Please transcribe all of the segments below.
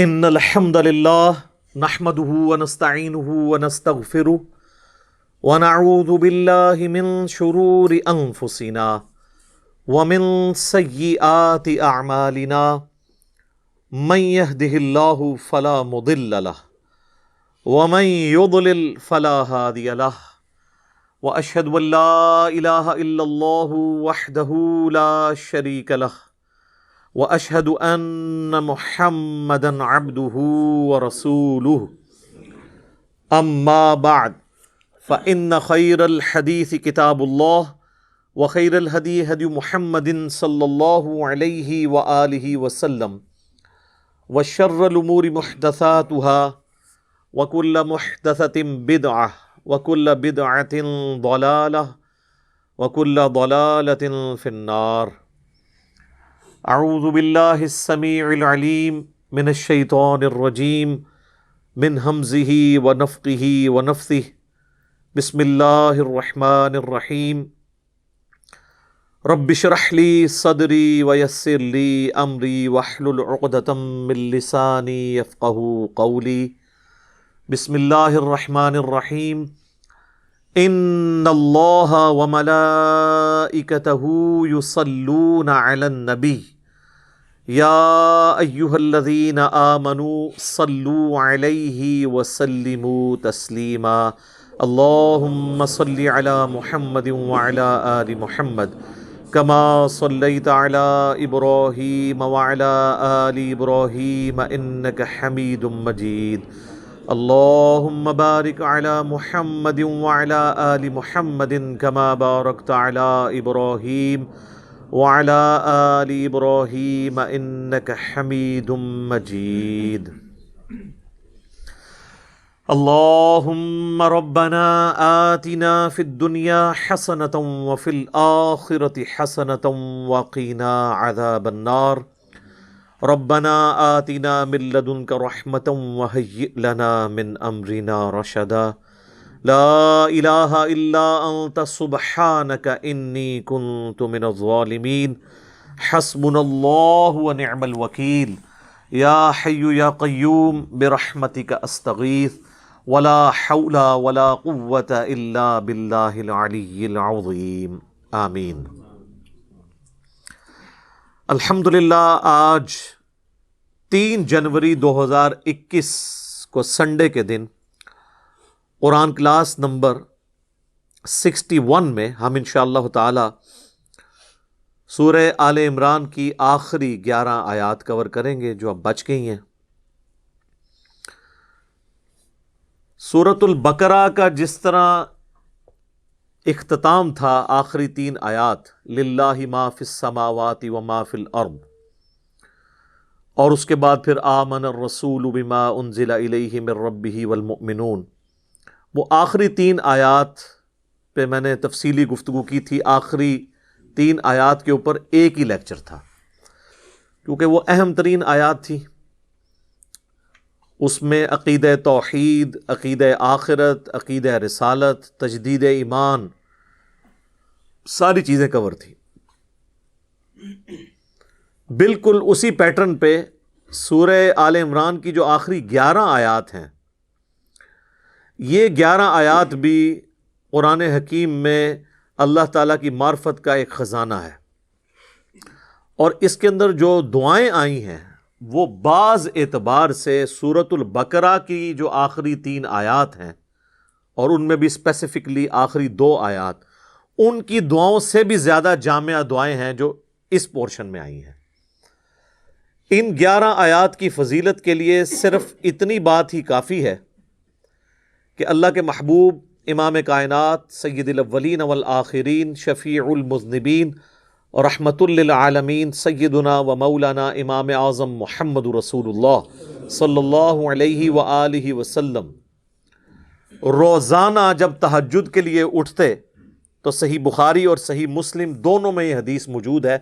ان الحمد للہ نحمده ونستعینه ونستغفره ونعوذ باللہ من شرور انفسنا ومن سیئات اعمالنا من يهده اللہ فلا مضل له ومن يضلل فلا هادی له واشهد ان لا الہ الا اللہ وحدہ لا شریک له واشهد ان محمدا عبده ورسوله اما بعد فان خیر الحدیث کتاب اللہ وخیر الہدی ہدی محمد صلی اللہ علیہ وآلہ وسلم وشر الامور محدثاتها وكل محدثة بدعة وكل بدعة ضلالة وكل ضلالة في النار. اعوذ باللہ السمیع العلیم من الشیطان الرجیم من ہمزہ ونفخہ ونفثہ بسم اللہ الرحمن الرحیم رب اشرح لی صدری ویسر لی امری واحلل عقدۃ من لسانی یفقہوا قولی. بسم اللہ الرحمن الرحیم ان اللہ وملائکتہ یصلون علی النبی یا ایہا الذین آمنوا صلوا علیہ وسلموا تسلیما. اللہم صل علی محمد وعلی آل محمد کما صلیت علی ابراہیم وعلی آل ابراہیم انک حمید مجید. اللہم بارک علی محمد وعلی آل محمد کما بارکت علی ابراہیم وعلی آل ابراہیم انک حمید مجید. اللہم ربنا آتنا فی الدنیا حسنۃ وفی الآخرۃ حسنۃ وقنا عذاب النار. ربنا آتنا من لدنک رحمۃ وہیئ لنا من امرنا رشدا. لا الہ الا انت سبحانک انی کنت من الظالمین. حسبنا اللہ ونعم الوکیل. یا حی یا قیوم برحمتک استغیث ولا حول ولا قوة الا باللہ العلی العظیم. آمین. الحمدللہ آج 3 جنوری 2021 کو سنڈے کے دن قرآن کلاس نمبر 61 میں ہم انشاءاللہ تعالی سورہ آل عمران کی آخری 11 آیات کور کریں گے جو اب بچ گئی ہیں. سورۃ البقرہ کا جس طرح اختتام تھا آخری 3 آیات للہ ما فی السماوات وما فی الارض، اور اس کے بعد پھر آمن الرسول بما انزل الیہ من ربہ والمؤمنون، وہ آخری 3 آیات پہ میں نے تفصیلی گفتگو کی تھی. آخری 3 آیات کے اوپر ایک ہی لیکچر تھا کیونکہ وہ اہم ترین آیات تھی. اس میں عقیدہ توحید، عقیدہ آخرت، عقیدہ رسالت، تجدید ایمان، ساری چیزیں کور تھی. بالکل اسی پیٹرن پہ سورہ آل عمران کی جو آخری 11 آیات ہیں، یہ 11 آیات بھی قرآن حکیم میں اللہ تعالیٰ کی معرفت کا ایک خزانہ ہے، اور اس کے اندر جو دعائیں آئی ہیں وہ بعض اعتبار سے سورۃ البقرہ کی جو آخری 3 آیات ہیں، اور ان میں بھی اسپیسیفکلی آخری 2 آیات، ان کی دعاؤں سے بھی زیادہ جامع دعائیں ہیں جو اس پورشن میں آئی ہیں. ان 11 آیات کی فضیلت کے لیے صرف اتنی بات ہی کافی ہے کہ اللہ کے محبوب امام کائنات سید الاولین والآخرین شفیع المذنبین اور رحمت للعالمین سیدنا و مولانا امام اعظم محمد رسول اللہ صلی اللہ علیہ وآلہ وسلم روزانہ جب تہجد کے لیے اٹھتے تو صحیح بخاری اور صحیح مسلم دونوں میں یہ حدیث موجود ہے،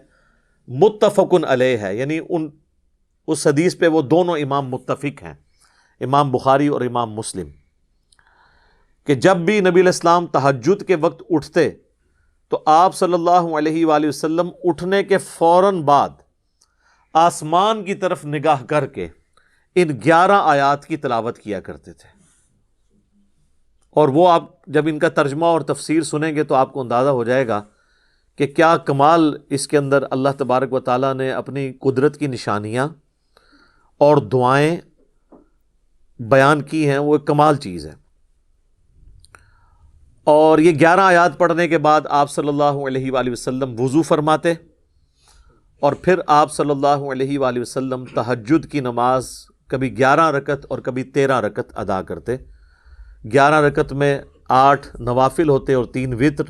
متفق علیہ ہے، یعنی اس حدیث پہ وہ دونوں امام متفق ہیں، امام بخاری اور امام مسلم، کہ جب بھی نبی علیہ السلام تہجد کے وقت اٹھتے تو آپ صلی اللہ علیہ وآلہ وسلم اٹھنے کے فوراً بعد آسمان کی طرف نگاہ کر کے ان 11 آیات کی تلاوت کیا کرتے تھے، اور وہ آپ جب ان کا ترجمہ اور تفسیر سنیں گے تو آپ کو اندازہ ہو جائے گا کہ کیا کمال اس کے اندر اللہ تبارک و تعالیٰ نے اپنی قدرت کی نشانیاں اور دعائیں بیان کی ہیں، وہ ایک کمال چیز ہے۔ اور یہ 11 آیات پڑھنے کے بعد آپ صلی اللہ علیہ وآلہ وسلم وضو فرماتے، اور پھر آپ صلی اللہ علیہ وآلہ وسلم تہجد کی نماز کبھی 11 رکعت اور کبھی 13 رکعت ادا کرتے۔ 11 رکعت میں 8 نوافل ہوتے اور 3 وتر،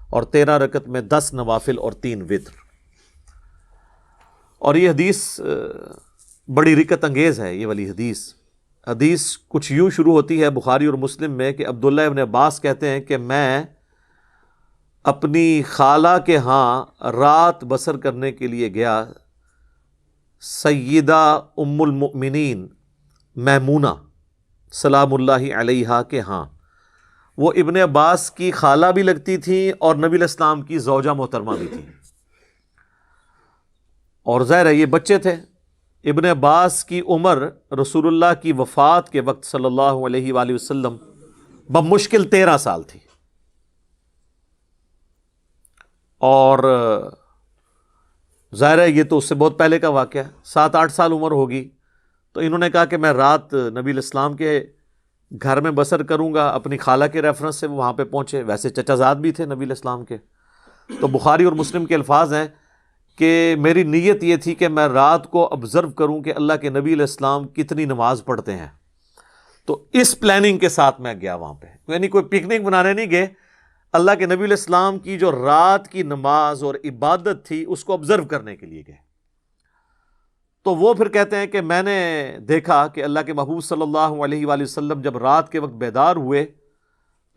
اور 13 رکعت میں 10 نوافل اور 3 وتر۔ اور یہ حدیث بڑی رکت انگیز ہے۔ یہ والی حدیث کچھ یوں شروع ہوتی ہے بخاری اور مسلم میں کہ عبداللہ ابن عباس کہتے ہیں کہ میں اپنی خالہ کے ہاں رات بسر کرنے کے لیے گیا، سیدہ ام المؤمنین میمونہ سلام اللہ علیہا کے ہاں۔ وہ ابن عباس کی خالہ بھی لگتی تھیں اور نبی علیہ السلام کی زوجہ محترمہ بھی تھیں، اور ظاہر ہے یہ بچے تھے۔ ابن عباس کی عمر رسول اللہ کی وفات کے وقت صلی اللہ علیہ وآلہ وسلم بمشکل 13 سال تھی، اور ظاہر ہے یہ تو اس سے بہت پہلے کا واقعہ ہے، 7-8 سال عمر ہوگی۔ تو انہوں نے کہا کہ میں رات نبی علیہ السلام کے گھر میں بسر کروں گا، اپنی خالہ کے ریفرنس سے وہ وہاں پہ پہنچے۔ ویسے چچا زاد بھی تھے نبی علیہ السلام کے۔ تو بخاری اور مسلم کے الفاظ ہیں کہ میری نیت یہ تھی کہ میں رات کو آبزرو کروں کہ اللہ کے نبی علیہ السلام کتنی نماز پڑھتے ہیں۔ تو اس پلاننگ کے ساتھ میں گیا وہاں پہ، یعنی کوئی پکنک بنانے نہیں گئے، اللہ کے نبی علیہ السلام کی جو رات کی نماز اور عبادت تھی اس کو آبزرو کرنے کے لیے گئے۔ تو وہ پھر کہتے ہیں کہ میں نے دیکھا کہ اللہ کے محبوب صلی اللہ علیہ وآلہ وسلم جب رات کے وقت بیدار ہوئے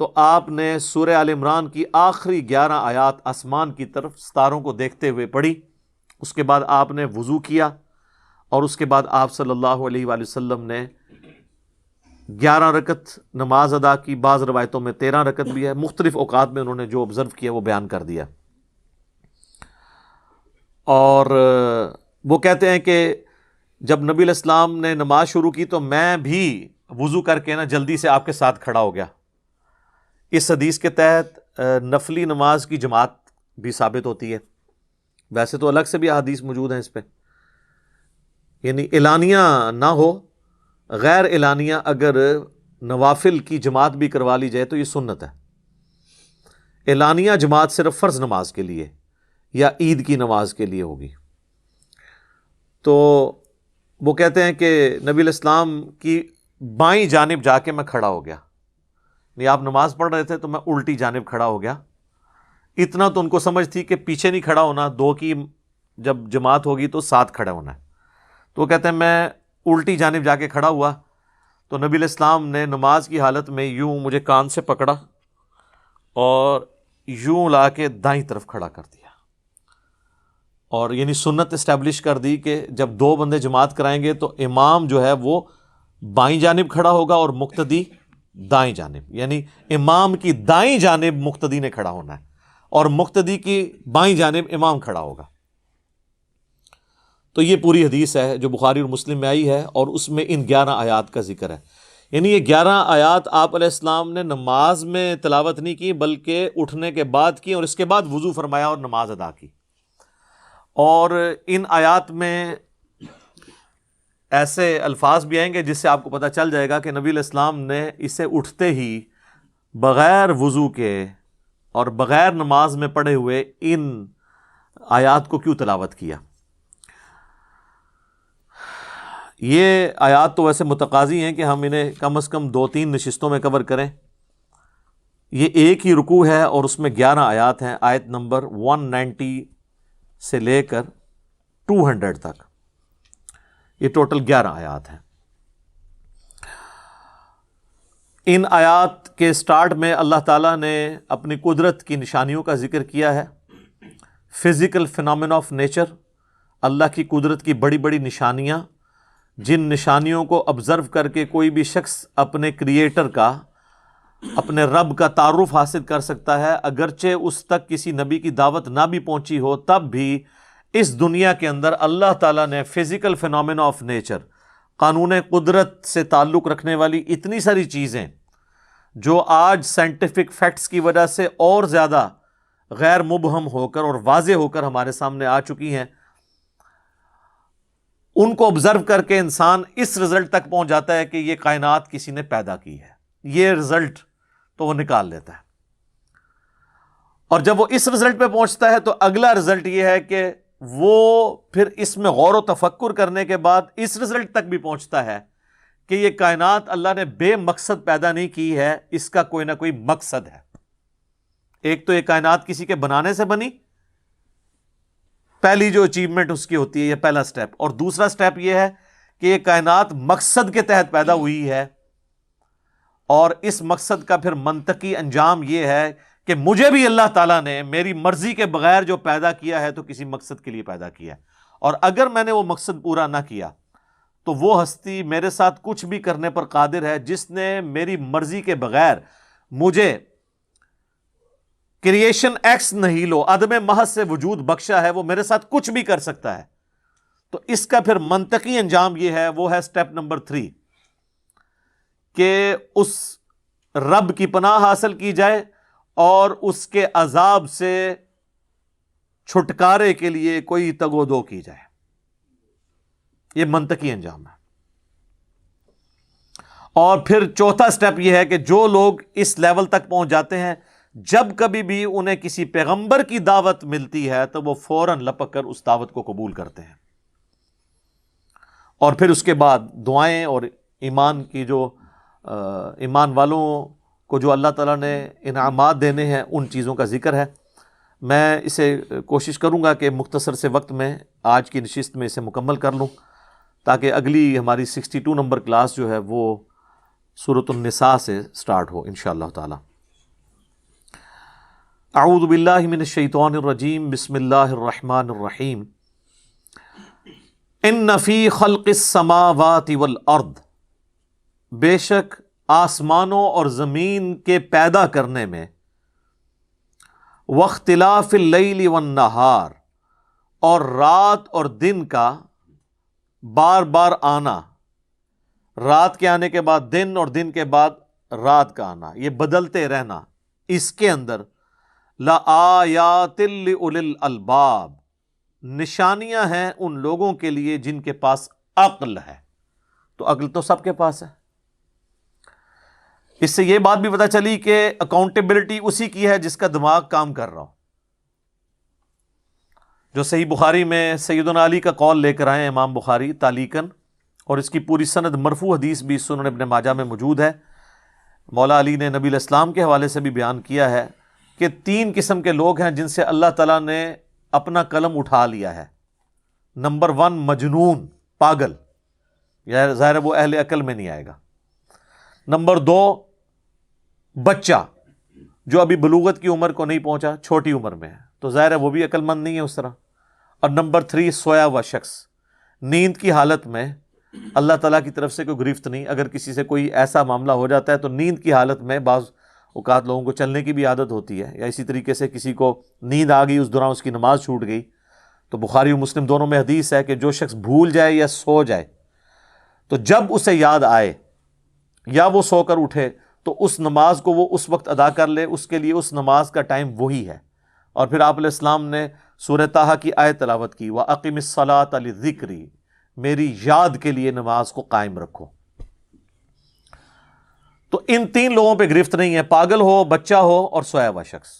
تو آپ نے سورہ آل عمران کی آخری 11 آیات آسمان کی طرف ستاروں کو دیکھتے ہوئے پڑھی۔ اس کے بعد آپ نے وضو کیا، اور اس کے بعد آپ صلی اللہ علیہ وآلہ وسلم نے 11 رکعت نماز ادا کی۔ بعض روایتوں میں 13 رکعت بھی ہے، مختلف اوقات میں انہوں نے جو آبزرو کیا وہ بیان کر دیا۔ اور وہ کہتے ہیں کہ جب نبی علیہ السلام نے نماز شروع کی تو میں بھی وضو کر کے جلدی سے آپ کے ساتھ کھڑا ہو گیا۔ اس حدیث کے تحت نفلی نماز کی جماعت بھی ثابت ہوتی ہے۔ ویسے تو الگ سے بھی احادیث موجود ہیں اس پہ، یعنی اعلانیہ نہ ہو، غیر اعلانیہ اگر نوافل کی جماعت بھی کروا لی جائے تو یہ سنت ہے۔ اعلانیہ جماعت صرف فرض نماز کے لیے یا عید کی نماز کے لیے ہوگی۔ تو وہ کہتے ہیں کہ نبی علیہ السلام کی بائیں جانب جا کے میں کھڑا ہو گیا، نہیں آپ نماز پڑھ رہے تھے تو میں الٹی جانب کھڑا ہو گیا۔ اتنا تو ان کو سمجھ تھی کہ پیچھے نہیں کھڑا ہونا، 2 کی جب جماعت ہوگی تو ساتھ کھڑا ہونا ہے۔ تو وہ کہتے ہیں میں الٹی جانب جا کے کھڑا ہوا تو نبی علیہ السلام نے نماز کی حالت میں یوں مجھے کان سے پکڑا اور یوں لا کے دائیں طرف کھڑا کر دیا، اور یعنی سنت اسٹیبلش کر دی کہ جب 2 بندے جماعت کرائیں گے تو امام جو ہے وہ بائیں جانب کھڑا ہوگا اور مقتدی دائیں جانب، یعنی امام کی دائیں جانب مقتدی نے کھڑا ہونا ہے اور مقتدی کی بائیں جانب امام کھڑا ہوگا۔ تو یہ پوری حدیث ہے جو بخاری اور مسلم میں آئی ہے، اور اس میں ان 11 آیات کا ذکر ہے۔ یعنی یہ 11 آیات آپ علیہ السلام نے نماز میں تلاوت نہیں کی بلکہ اٹھنے کے بعد کی، اور اس کے بعد وضو فرمایا اور نماز ادا کی۔ اور ان آیات میں ایسے الفاظ بھی آئیں گے جس سے آپ کو پتہ چل جائے گا کہ نبی علیہ السلام نے اسے اٹھتے ہی بغیر وضو کے اور بغیر نماز میں پڑھے ہوئے ان آیات کو کیوں تلاوت کیا۔ یہ آیات تو ویسے متقاضی ہیں کہ ہم انہیں کم از کم 2-3 نشستوں میں کور کریں۔ یہ ایک ہی رکوع ہے اور اس میں 11 آیات ہیں، آیت نمبر 190 سے لے کر 200 تک، یہ ٹوٹل 11 آیات ہیں۔ ان آیات کے سٹارٹ میں اللہ تعالیٰ نے اپنی قدرت کی نشانیوں کا ذکر کیا ہے۔ فزیکل فینومینا آف نیچر، اللہ کی قدرت کی بڑی بڑی نشانیاں، جن نشانیوں کو آبزرو کر کے کوئی بھی شخص اپنے کریٹر کا، اپنے رب کا تعارف حاصل کر سکتا ہے، اگرچہ اس تک کسی نبی کی دعوت نہ بھی پہنچی ہو، تب بھی اس دنیا کے اندر اللہ تعالیٰ نے فزیکل فینومینا آف نیچر، قانون قدرت سے تعلق رکھنے والی اتنی ساری چیزیں جو آج سائنٹیفک فیکٹس کی وجہ سے اور زیادہ غیر مبہم ہو کر اور واضح ہو کر ہمارے سامنے آ چکی ہیں، ان کو آبزرو کر کے انسان اس رزلٹ تک پہنچ جاتا ہے کہ یہ کائنات کسی نے پیدا کی ہے، یہ رزلٹ تو وہ نکال لیتا ہے۔ اور جب وہ اس رزلٹ پہ پہنچتا ہے تو اگلا رزلٹ یہ ہے کہ وہ پھر اس میں غور و تفکر کرنے کے بعد اس رزلٹ تک بھی پہنچتا ہے کہ یہ کائنات اللہ نے بے مقصد پیدا نہیں کی ہے، اس کا کوئی نہ کوئی مقصد ہے۔ ایک تو یہ کائنات کسی کے بنانے سے بنی، پہلی جو اچیومنٹ اس کی ہوتی ہے، یہ پہلا سٹیپ، اور دوسرا سٹیپ یہ ہے کہ یہ کائنات مقصد کے تحت پیدا ہوئی ہے، اور اس مقصد کا پھر منطقی انجام یہ ہے کہ مجھے بھی اللہ تعالیٰ نے میری مرضی کے بغیر جو پیدا کیا ہے تو کسی مقصد کے لیے پیدا کیا ہے، اور اگر میں نے وہ مقصد پورا نہ کیا تو وہ ہستی میرے ساتھ کچھ بھی کرنے پر قادر ہے جس نے میری مرضی کے بغیر مجھے کریشن ایکس نہیلو عدم محض سے وجود بخشا ہے، وہ میرے ساتھ کچھ بھی کر سکتا ہے۔ تو اس کا پھر منطقی انجام یہ ہے، وہ ہے سٹیپ نمبر 3، کہ اس رب کی پناہ حاصل کی جائے اور اس کے عذاب سے چھٹکارے کے لیے کوئی تگ و دو کی جائے۔ یہ منطقی انجام ہے۔ اور پھر چوتھا سٹیپ یہ ہے کہ جو لوگ اس لیول تک پہنچ جاتے ہیں، جب کبھی بھی انہیں کسی پیغمبر کی دعوت ملتی ہے تو وہ فوراً لپک کر اس دعوت کو قبول کرتے ہیں، اور پھر اس کے بعد دعائیں اور ایمان کی جو ایمان والوں کو جو اللہ تعالیٰ نے انعامات دینے ہیں ان چیزوں کا ذکر ہے۔ میں اسے کوشش کروں گا کہ مختصر سے وقت میں آج کی نشست میں اسے مکمل کر لوں، تاکہ اگلی ہماری 62 نمبر کلاس جو ہے وہ سورۃ النساء سے سٹارٹ ہو انشاءاللہ تعالی۔ اعوذ باللہ من الشیطان الرجیم، بسم اللہ الرحمن الرحیم۔ ان فی خلق السماوات والارض، بے شک آسمانوں اور زمین کے پیدا کرنے میں، واختلاف اللیل والنہار، اور رات اور دن کا بار بار آنا، رات کے آنے کے بعد دن اور دن کے بعد رات کا آنا، یہ بدلتے رہنا، اس کے اندر لآیات لأولی الالباب، نشانیاں ہیں ان لوگوں کے لیے جن کے پاس عقل ہے۔ تو عقل تو سب کے پاس ہے۔ اس سے یہ بات بھی پتہ چلی کہ اکاؤنٹیبلٹی اسی کی ہے جس کا دماغ کام کر رہا ہو۔ جو صحیح بخاری میں سیدنا علی کا قول لے کر آئے امام بخاری تعلیقاً، اور اس کی پوری سند مرفوع حدیث بھی سنن ابن ماجہ میں موجود ہے۔ مولا علی نے نبی الاسلام کے حوالے سے بھی بیان کیا ہے کہ 3 قسم کے لوگ ہیں جن سے اللہ تعالیٰ نے اپنا قلم اٹھا لیا ہے۔ نمبر 1 مجنون، پاگل، یا ظاہر ہے وہ اہل عقل میں نہیں آئے گا۔ نمبر 2 بچہ، جو ابھی بلوغت کی عمر کو نہیں پہنچا، چھوٹی عمر میں ہے، تو ظاہر ہے وہ بھی عقل مند نہیں ہے اس طرح۔ اور نمبر 3 سویا ہوا شخص، نیند کی حالت میں، اللہ تعالیٰ کی طرف سے کوئی گرفت نہیں۔ اگر کسی سے کوئی ایسا معاملہ ہو جاتا ہے تو نیند کی حالت میں، بعض اوقات لوگوں کو چلنے کی بھی عادت ہوتی ہے، یا اسی طریقے سے کسی کو نیند آ گئی، اس دوران اس کی نماز چھوٹ گئی، تو بخاری و مسلم دونوں میں حدیث ہے کہ جو شخص بھول جائے یا سو جائے تو جب اسے یاد آئے یا وہ سو کر اٹھے تو اس نماز کو وہ اس وقت ادا کر لے، اس کے لیے اس نماز کا ٹائم وہی ہے۔ اور پھر آپ علیہ السلام نے سورہ طٰہٰ کی آیت تلاوت کی، وَأَقِمِ الصَّلَاةَ لِذِكْرِي، میری یاد کے لیے نماز کو قائم رکھو۔ تو ان 3 لوگوں پہ گرفت نہیں ہے، پاگل ہو، بچہ ہو اور سویا ہوا شخص۔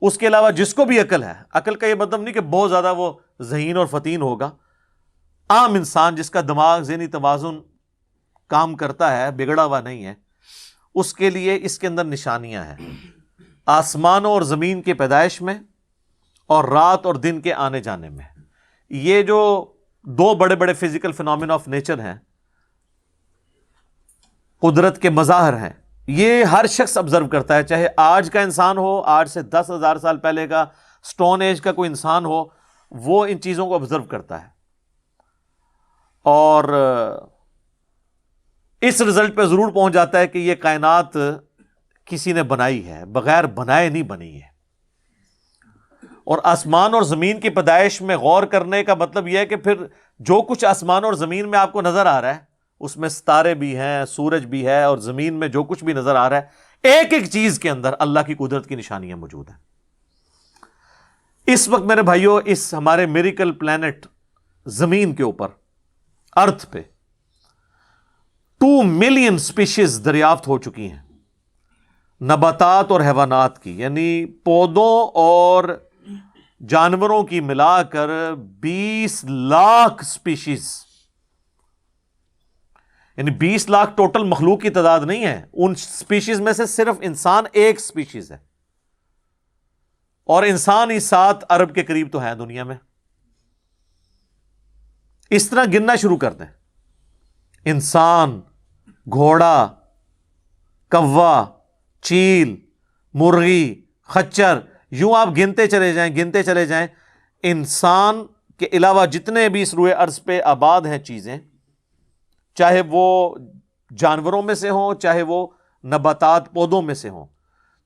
اس کے علاوہ جس کو بھی عقل ہے، عقل کا یہ مطلب نہیں کہ بہت زیادہ وہ ذہین اور فتین ہوگا، عام انسان جس کا دماغ ذہنی توازن کام کرتا ہے، بگڑا ہوا نہیں ہے، اس کے لیے اس کے اندر نشانیاں ہیں، آسمانوں اور زمین کے پیدائش میں اور رات اور دن کے آنے جانے میں۔ یہ جو 2 بڑے بڑے فزیکل فینومینا آف نیچر ہیں، قدرت کے مظاہر ہیں، یہ ہر شخص آبزرو کرتا ہے، چاہے آج کا انسان ہو، آج سے 10,000 سال پہلے کا سٹون ایج کا کوئی انسان ہو، وہ ان چیزوں کو آبزرو کرتا ہے، اور اس رزلٹ پہ ضرور پہنچ جاتا ہے کہ یہ کائنات کسی نے بنائی ہے، بغیر بنائے نہیں بنی ہے۔ اور آسمان اور زمین کی پیدائش میں غور کرنے کا مطلب یہ ہے کہ پھر جو کچھ آسمان اور زمین میں آپ کو نظر آ رہا ہے اس میں ستارے بھی ہیں، سورج بھی ہے، اور زمین میں جو کچھ بھی نظر آ رہا ہے، ایک ایک چیز کے اندر اللہ کی قدرت کی نشانیاں موجود ہیں۔ اس وقت میرے بھائیوں اس ہمارے میریکل پلانٹ زمین کے اوپر، ارتھ پہ 2 ملین سپیشیز دریافت ہو چکی ہیں نباتات اور حیوانات کی، یعنی پودوں اور جانوروں کی ملا کر 20 لاکھ سپیشیز، یعنی 20 لاکھ ٹوٹل مخلوق کی تعداد نہیں ہے، ان سپیشیز میں سے صرف انسان ایک سپیشیز ہے، اور انسان ہی 7 ارب کے قریب تو ہیں دنیا میں۔ اس طرح گننا شروع کر دیں، انسان، گھوڑا، کوا، چیل، مرغی، خچر، یوں آپ گنتے چلے جائیں، انسان کے علاوہ جتنے بھی اس روئے ارض پہ آباد ہیں چیزیں، چاہے وہ جانوروں میں سے ہوں، چاہے وہ نباتات پودوں میں سے ہوں،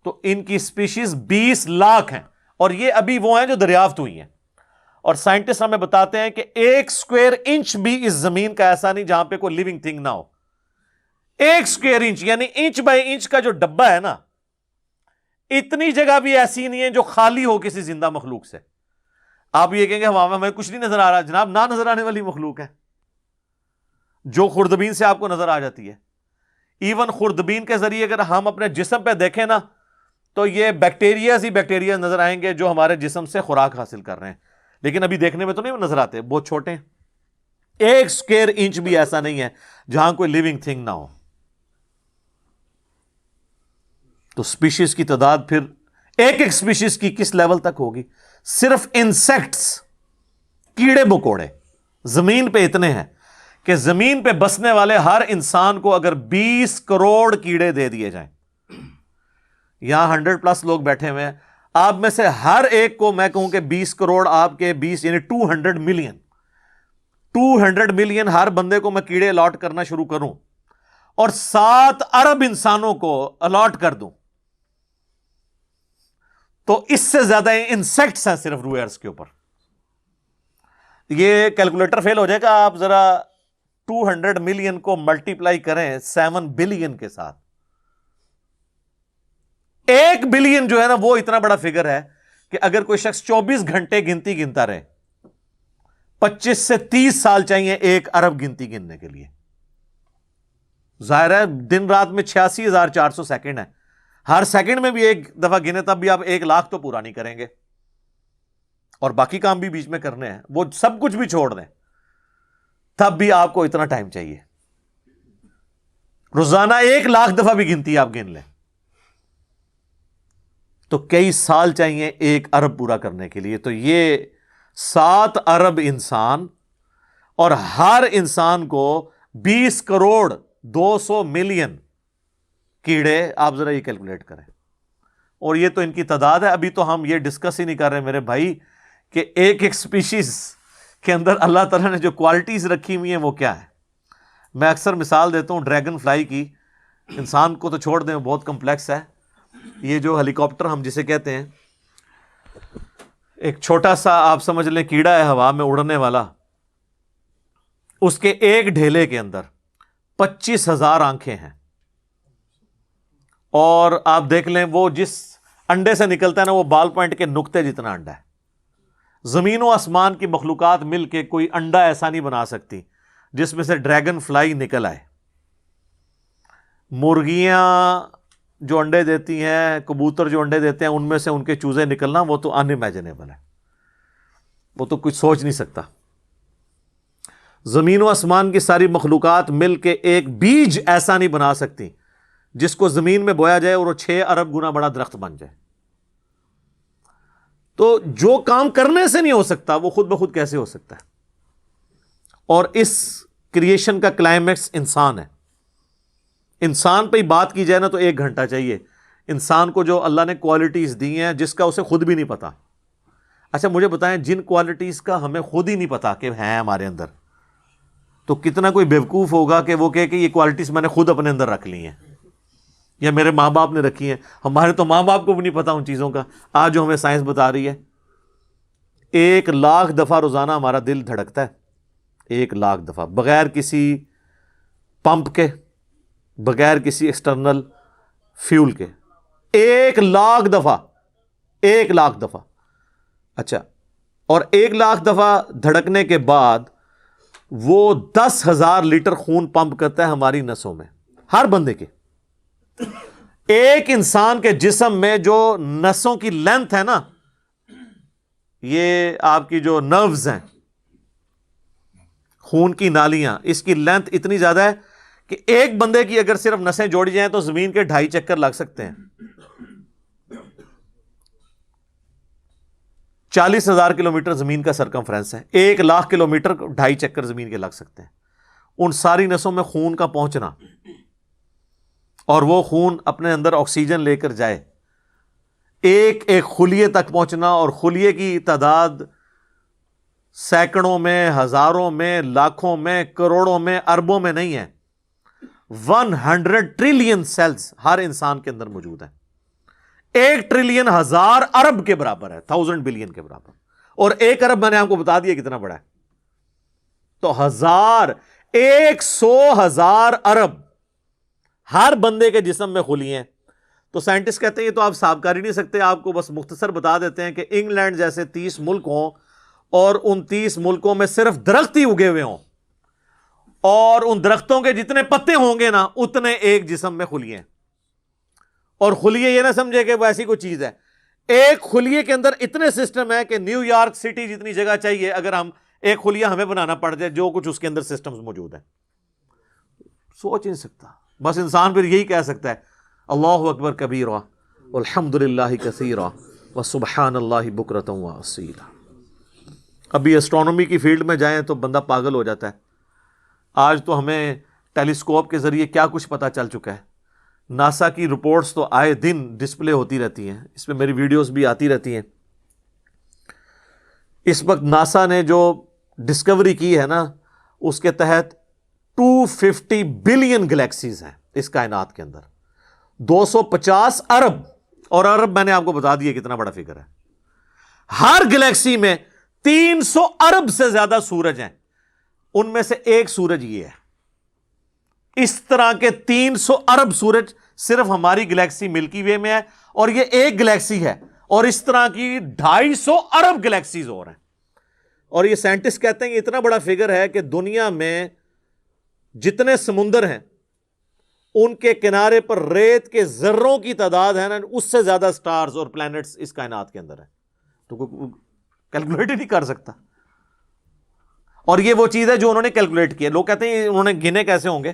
تو ان کی سپیشیز 20 لاکھ ہیں، اور یہ ابھی وہ ہیں جو دریافت ہوئی ہیں۔ اور سائنٹسٹ ہمیں بتاتے ہیں کہ 1 اسکوائر انچ بھی اس زمین کا ایسا نہیں جہاں پہ کوئی لیونگ تھنگ نہ ہو۔ 1 اسکوائر انچ یعنی انچ بائی انچ کا جو ڈبہ ہے نا، اتنی جگہ بھی ایسی نہیں ہے جو خالی ہو کسی زندہ مخلوق سے۔ آپ یہ کہیں گے ہوا میں ہمیں کچھ نہیں نظر آ رہا، جناب نہ نظر آنے والی مخلوق ہے جو خوردبین سے آپ کو نظر آ جاتی ہے۔ ایون خوردبین کے ذریعے اگر ہم اپنے جسم پہ دیکھیں نا، تو یہ بیکٹیریاز ہی بیکٹیریاز نظر آئیں گے جو ہمارے جسم سے خوراک حاصل کر رہے ہیں، لیکن ابھی دیکھنے میں تو نہیں نظر آتے، بہت چھوٹے ہیں۔ 1 اسکوائر انچ بھی ایسا نہیں ہے جہاں کوئی لیونگ تھنگ نہ ہو۔ تو سپیشیز کی تعداد پھر ایک ایک سپیشیز کی کس لیول تک ہوگی؟ صرف انسیکٹس، کیڑے مکوڑے زمین پہ اتنے ہیں کہ زمین پہ بسنے والے ہر انسان کو اگر 20 کروڑ کیڑے دے دیے جائیں، یہاں 100+ لوگ بیٹھے ہوئے ہیں، آپ میں سے ہر ایک کو میں کہوں کہ 20 کروڑ آپ کے 20 یعنی 200 ملین ہر بندے کو میں کیڑے الاٹ کرنا شروع کروں اور 7 ارب انسانوں کو الاٹ کر دوں، تو اس سے زیادہ انسیکٹس ہیں صرف روئے ارض کے اوپر۔ یہ کیلکولیٹر فیل ہو جائے گا، آپ ذرا 200 ملین کو ملٹیپلائی کریں 7 بلین کے ساتھ۔ 1 بلین جو ہے نا وہ اتنا بڑا فگر ہے کہ اگر کوئی شخص 24 گھنٹے گنتی گنتا رہے، 25 سے 30 سال چاہیے 1 ارب گنتی گننے کے لیے۔ ظاہر ہے دن رات میں 86,400 سیکنڈ ہے، ہر سیکنڈ میں بھی 1 دفعہ گنے تب بھی آپ 1 لاکھ تو پورا نہیں کریں گے، اور باقی کام بھی بیچ میں کرنے ہیں، وہ سب کچھ بھی چھوڑ دیں تب بھی آپ کو اتنا ٹائم چاہیے۔ روزانہ 1 لاکھ دفعہ بھی گنتی آپ گن لیں تو کئی سال چاہیے 1 ارب پورا کرنے کے لیے۔ تو یہ 7 ارب انسان، اور ہر انسان کو 20 کروڑ 200 ملین کیڑے، آپ ذرا یہ کیلکولیٹ کریں، اور یہ تو ان کی تعداد ہے۔ ابھی تو ہم یہ ڈسکس ہی نہیں کر رہے میرے بھائی کہ ایک ایک سپیشیز کے اندر اللہ تعالیٰ نے جو کوالٹیز رکھی ہوئی ہیں وہ کیا ہے۔ میں اکثر مثال دیتا ہوں ڈریگن فلائی کی، انسان کو تو چھوڑ دیں بہت کمپلیکس ہے، یہ جو ہیلی کاپٹر ہم جسے کہتے ہیں، ایک چھوٹا سا آپ سمجھ لیں کیڑا ہے ہوا میں اڑنے والا، اس کے ایک ڈھیلے کے اندر 25,000 آنکھیں ہیں، اور آپ دیکھ لیں وہ جس انڈے سے نکلتا ہے نا وہ بال پوائنٹ کے نقطے جتنا انڈا ہے۔ زمین و آسمان کی مخلوقات مل کے کوئی انڈا ایسا نہیں بنا سکتی جس میں سے ڈریگن فلائی نکل آئے۔ مرغیاں جو انڈے دیتی ہیں، کبوتر جو انڈے دیتے ہیں، ان میں سے ان کے چوزے نکلنا وہ تو ان امیجنیبل ہے، وہ تو کچھ سوچ نہیں سکتا۔ زمین و آسمان کی ساری مخلوقات مل کے ایک بیج ایسا نہیں بنا سکتی جس کو زمین میں بویا جائے اور وہ 6 ارب گنا بڑا درخت بن جائے۔ تو جو کام کرنے سے نہیں ہو سکتا وہ خود بخود کیسے ہو سکتا ہے؟ اور اس کریشن کا کلائمیکس انسان ہے۔ انسان پہ ہی بات کی جائے نا تو 1 گھنٹہ چاہیے۔ انسان کو جو اللہ نے کوالٹیز دی ہیں جس کا اسے خود بھی نہیں پتا۔ اچھا مجھے بتائیں، جن کوالٹیز کا ہمیں خود ہی نہیں پتا کہ ہیں ہمارے اندر، تو کتنا کوئی بیوقوف ہوگا کہ وہ کہے کہ یہ کوالٹیز میں نے خود اپنے اندر رکھ لی ہیں یا میرے ماں باپ نے رکھی ہیں۔ ہمارے تو ماں باپ کو بھی نہیں پتا ان چیزوں کا، آج جو ہمیں سائنس بتا رہی ہے۔ 1 لاکھ دفعہ روزانہ ہمارا دل دھڑکتا ہے، 1 لاکھ دفعہ، بغیر کسی پمپ کے، بغیر کسی ایکسٹرنل فیول کے، 1,00,000 دفعہ، 1,00,000 دفعہ. اچھا، اور 1,00,000 دفعہ دھڑکنے کے بعد وہ 10,000 لیٹر خون پمپ کرتا ہے ہماری نسوں میں، ہر بندے کے. ایک انسان کے جسم میں جو نسوں کی لینتھ ہے نا، یہ آپ کی جو نروز ہیں، خون کی نالیاں، اس کی لینتھ اتنی زیادہ ہے کہ ایک بندے کی اگر صرف نسیں جوڑی جائیں تو زمین کے 2.5 چکر لگ سکتے ہیں. 40,000 کلومیٹر زمین کا سرکمفرنس ہے، 1,00,000 کلومیٹر 2.5 چکر زمین کے لگ سکتے ہیں. ان ساری نسوں میں خون کا پہنچنا اور وہ خون اپنے اندر آکسیجن لے کر جائے، ایک ایک خلیے تک پہنچنا، اور خلیے کی تعداد سینکڑوں میں، ہزاروں میں، لاکھوں میں، کروڑوں میں، اربوں میں نہیں ہے. 100 ٹریلین سیلز ہر انسان کے اندر موجود ہیں. 1 ٹریلین 1,000 ارب کے برابر ہے، 1,000 بلین کے برابر. اور 1 ارب میں نے آپ کو بتا دیا کتنا بڑا ہے. تو 100,000 ارب ہر بندے کے جسم میں خلیے ہیں. تو سائنٹسٹ کہتے ہیں یہ تو آپ حساب کر ہی نہیں سکتے، آپ کو بس مختصر بتا دیتے ہیں کہ انگلینڈ جیسے 30 ملک ہوں اور ان 30 ملکوں میں صرف درخت ہی اگے ہوئے ہوں، اور ان درختوں کے جتنے پتے ہوں گے نا اتنے ایک جسم میں خلیے ہیں. اور خلیے یہ نہ سمجھے کہ وہ ایسی کوئی چیز ہے، ایک خلیے کے اندر اتنے سسٹم ہے کہ نیو یارک سٹی جتنی جگہ چاہیے اگر ہم ایک خلیہ ہمیں بنانا پڑ جائے، جو کچھ اس کے اندر سسٹمز موجود ہیں. سوچ نہیں سکتا. بس انسان پھر یہی کہہ سکتا ہے اللہ اکبر کبیرہ والحمد للہ کثیرہ وسبحان اللہ بکرۃ واصیلا. ابھی اسٹرانومی کی فیلڈ میں جائیں تو بندہ پاگل ہو جاتا ہے. آج تو ہمیں ٹیلیسکوپ کے ذریعے کیا کچھ پتہ چل چکا ہے. ناسا کی رپورٹس تو آئے دن ڈسپلے ہوتی رہتی ہیں، اس میں میری ویڈیوز بھی آتی رہتی ہیں. اس وقت ناسا نے جو ڈسکوری کی ہے نا، اس کے تحت 250 بلین گلیکسیز ہیں اس کائنات کے اندر، 250 ارب. اور ارب میں نے آپ کو بتا دیا کتنا بڑا فگر ہے. ہر گلیکسی میں 300 ارب سے زیادہ سورج ہیں، ان میں سے ایک سورج یہ ہے. اس طرح کے 300 ارب سورج صرف ہماری گلیکسی ملکی وے میں ہے، اور یہ ایک گلیکسی ہے، اور اس طرح کی 250 ارب گلیکسیز اور ہیں. اور یہ سائنٹسٹ کہتے ہیں یہ اتنا بڑا فگر ہے کہ دنیا میں جتنے سمندر ہیں ان کے کنارے پر ریت کے ذروں کی تعداد ہے نا، اس سے زیادہ سٹارز اور پلانٹس اس کائنات کے اندر ہیں. تو کوئی کیلکولیٹ ہی نہیں کر سکتا. اور یہ وہ چیز ہے جو انہوں نے کیلکولیٹ کی ہے. لوگ کہتے ہیں انہوں نے گنے کیسے ہوں گے؟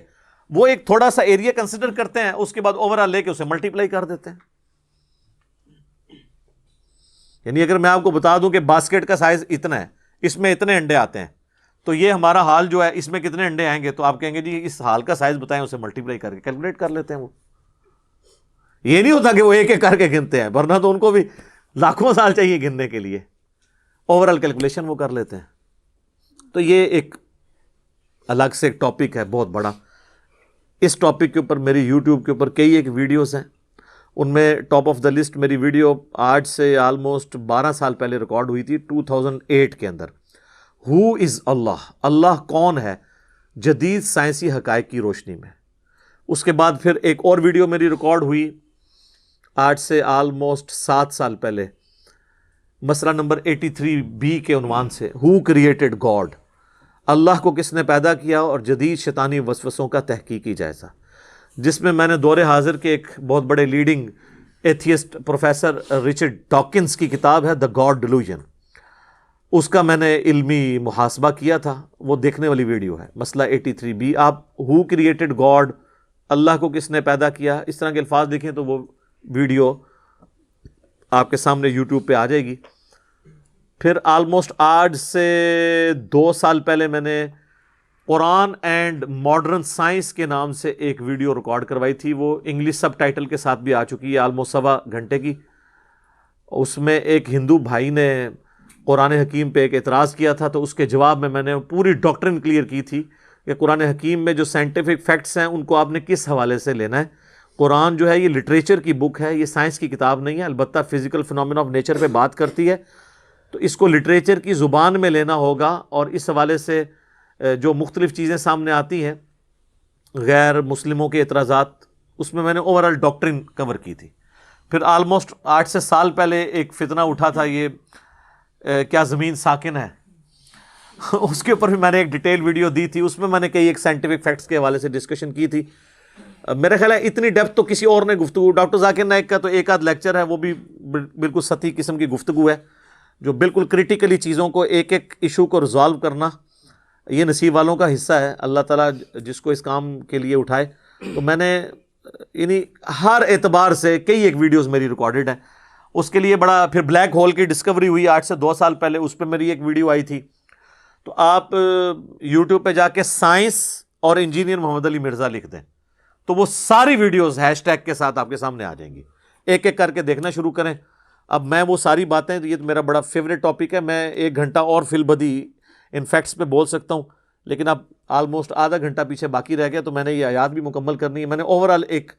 وہ ایک تھوڑا سا ایریا کنسیڈر کرتے ہیں، اس کے بعد اوور آل لے کے اسے ملٹیپلائی کر دیتے ہیں. یعنی اگر میں آپ کو بتا دوں کہ باسکٹ کا سائز اتنا ہے، اس میں اتنے انڈے آتے ہیں، تو یہ ہمارا حال جو ہے اس میں کتنے انڈے آئیں گے، تو آپ کہیں گے جی اس حال کا سائز بتائیں، اسے ملٹیپلائی کر کے کیلکولیٹ کر لیتے ہیں. وہ یہ نہیں ہوتا کہ وہ ایک ایک کر کے گنتے ہیں، ورنہ تو ان کو بھی لاکھوں سال چاہیے گننے کے لیے. اوور آل کیلکولیشن وہ کر لیتے ہیں. تو یہ ایک الگ سے ایک ٹاپک ہے بہت بڑا. اس ٹاپک کے اوپر میری یوٹیوب کے اوپر کئی ایک ویڈیوز ہیں. ان میں ٹاپ آف دا لسٹ میری ویڈیو آج سے آلموسٹ 12 سال پہلے ریکارڈ ہوئی تھی، 2008 کے اندر. ہو از اللہ، اللہ کون ہے جدید سائنسی حقائق کی روشنی میں. اس کے بعد پھر ایک اور ویڈیو میری ریکارڈ ہوئی آج سے آلموسٹ 7 سال پہلے، مسئلہ نمبر 83B کے عنوان سے، ہو کریٹڈ گاڈ، اللہ کو کس نے پیدا کیا اور جدید شیطانی وسوسوں کا تحقیقی جائزہ، جس میں میں نے دور حاضر کے ایک بہت بڑے leading atheist professor Richard Dawkins کی کتاب ہے دا گاڈ ڈیلوژن، اس کا میں نے علمی محاسبہ کیا تھا. وہ دیکھنے والی ویڈیو ہے، مسئلہ 83B. آپ ہو کریٹڈ گاڈ، اللہ کو کس نے پیدا کیا، اس طرح کے الفاظ لکھیں تو وہ ویڈیو آپ کے سامنے یوٹیوب پہ آ جائے گی. پھر آلموسٹ آج سے 2 سال پہلے میں نے قرآن اینڈ ماڈرن سائنس کے نام سے ایک ویڈیو ریکارڈ کروائی تھی. وہ انگلش سب ٹائٹل کے ساتھ بھی آ چکی ہے، آلموسٹ 1.25 گھنٹے کی. اس میں ایک ہندو بھائی نے قرآن حکیم پہ ایک اعتراض کیا تھا، تو اس کے جواب میں نے پوری ڈاکٹرن کلیئر کی تھی کہ قرآن حکیم میں جو سائنٹیفک فیکٹس ہیں ان کو آپ نے کس حوالے سے لینا ہے. قرآن جو ہے یہ لٹریچر کی بک ہے، یہ سائنس کی کتاب نہیں ہے. البتہ فزیکل فنومینا آف نیچر پہ بات کرتی ہے، تو اس کو لٹریچر کی زبان میں لینا ہوگا. اور اس حوالے سے جو مختلف چیزیں سامنے آتی ہیں غیر مسلموں کے اعتراضات، اس میں نے اوور آل ڈاکٹرن کور کی تھی. پھر آلموسٹ 8 سے سال پہلے ایک فتنہ اٹھا تھا، یہ کیا زمین ساکن ہے، اس کے اوپر بھی میں نے ایک ڈیٹیل ویڈیو دی تھی. اس میں نے کئی ایک سائنٹیفک فیکٹس کے حوالے سے ڈسکشن کی تھی. میرا خیال ہے اتنی ڈیپتھ تو کسی اور نے گفتگو، ڈاکٹر ذاکر نائک کا تو ایک آدھ لیکچر ہے، وہ بھی بالکل سطحی قسم کی گفتگو ہے، جو بالکل کریٹیکلی چیزوں کو ایک ایک ایشو کو ریزالو کرنا یہ نصیب والوں کا حصہ ہے. اللہ تعالیٰ جس کو اس کام کے لیے اٹھائے. تو میں نے یعنی ہر اعتبار سے کئی ایک ویڈیوز میری ریکارڈڈ ہیں. اس کے لیے بڑا، پھر بلیک ہول کی ڈسکوری ہوئی 8 سے 2 سال پہلے، اس پہ میری ایک ویڈیو آئی تھی. تو آپ یوٹیوب پہ جا کے سائنس اور انجینئر محمد علی مرزا لکھ دیں تو وہ ساری ویڈیوز ہیش ٹیگ کے ساتھ آپ کے سامنے آ جائیں گی. ایک ایک کر کے دیکھنا شروع کریں. اب میں وہ ساری باتیں، یہ تو میرا بڑا فیوریٹ ٹاپک ہے، میں 1 گھنٹہ اور فی البدی ان فیکٹس پہ بول سکتا ہوں، لیکن اب آلموسٹ آدھا گھنٹہ پیچھے باقی رہ گیا، تو میں نے یہ آیات بھی مکمل کرنی ہے. میں نے اوور آل ایک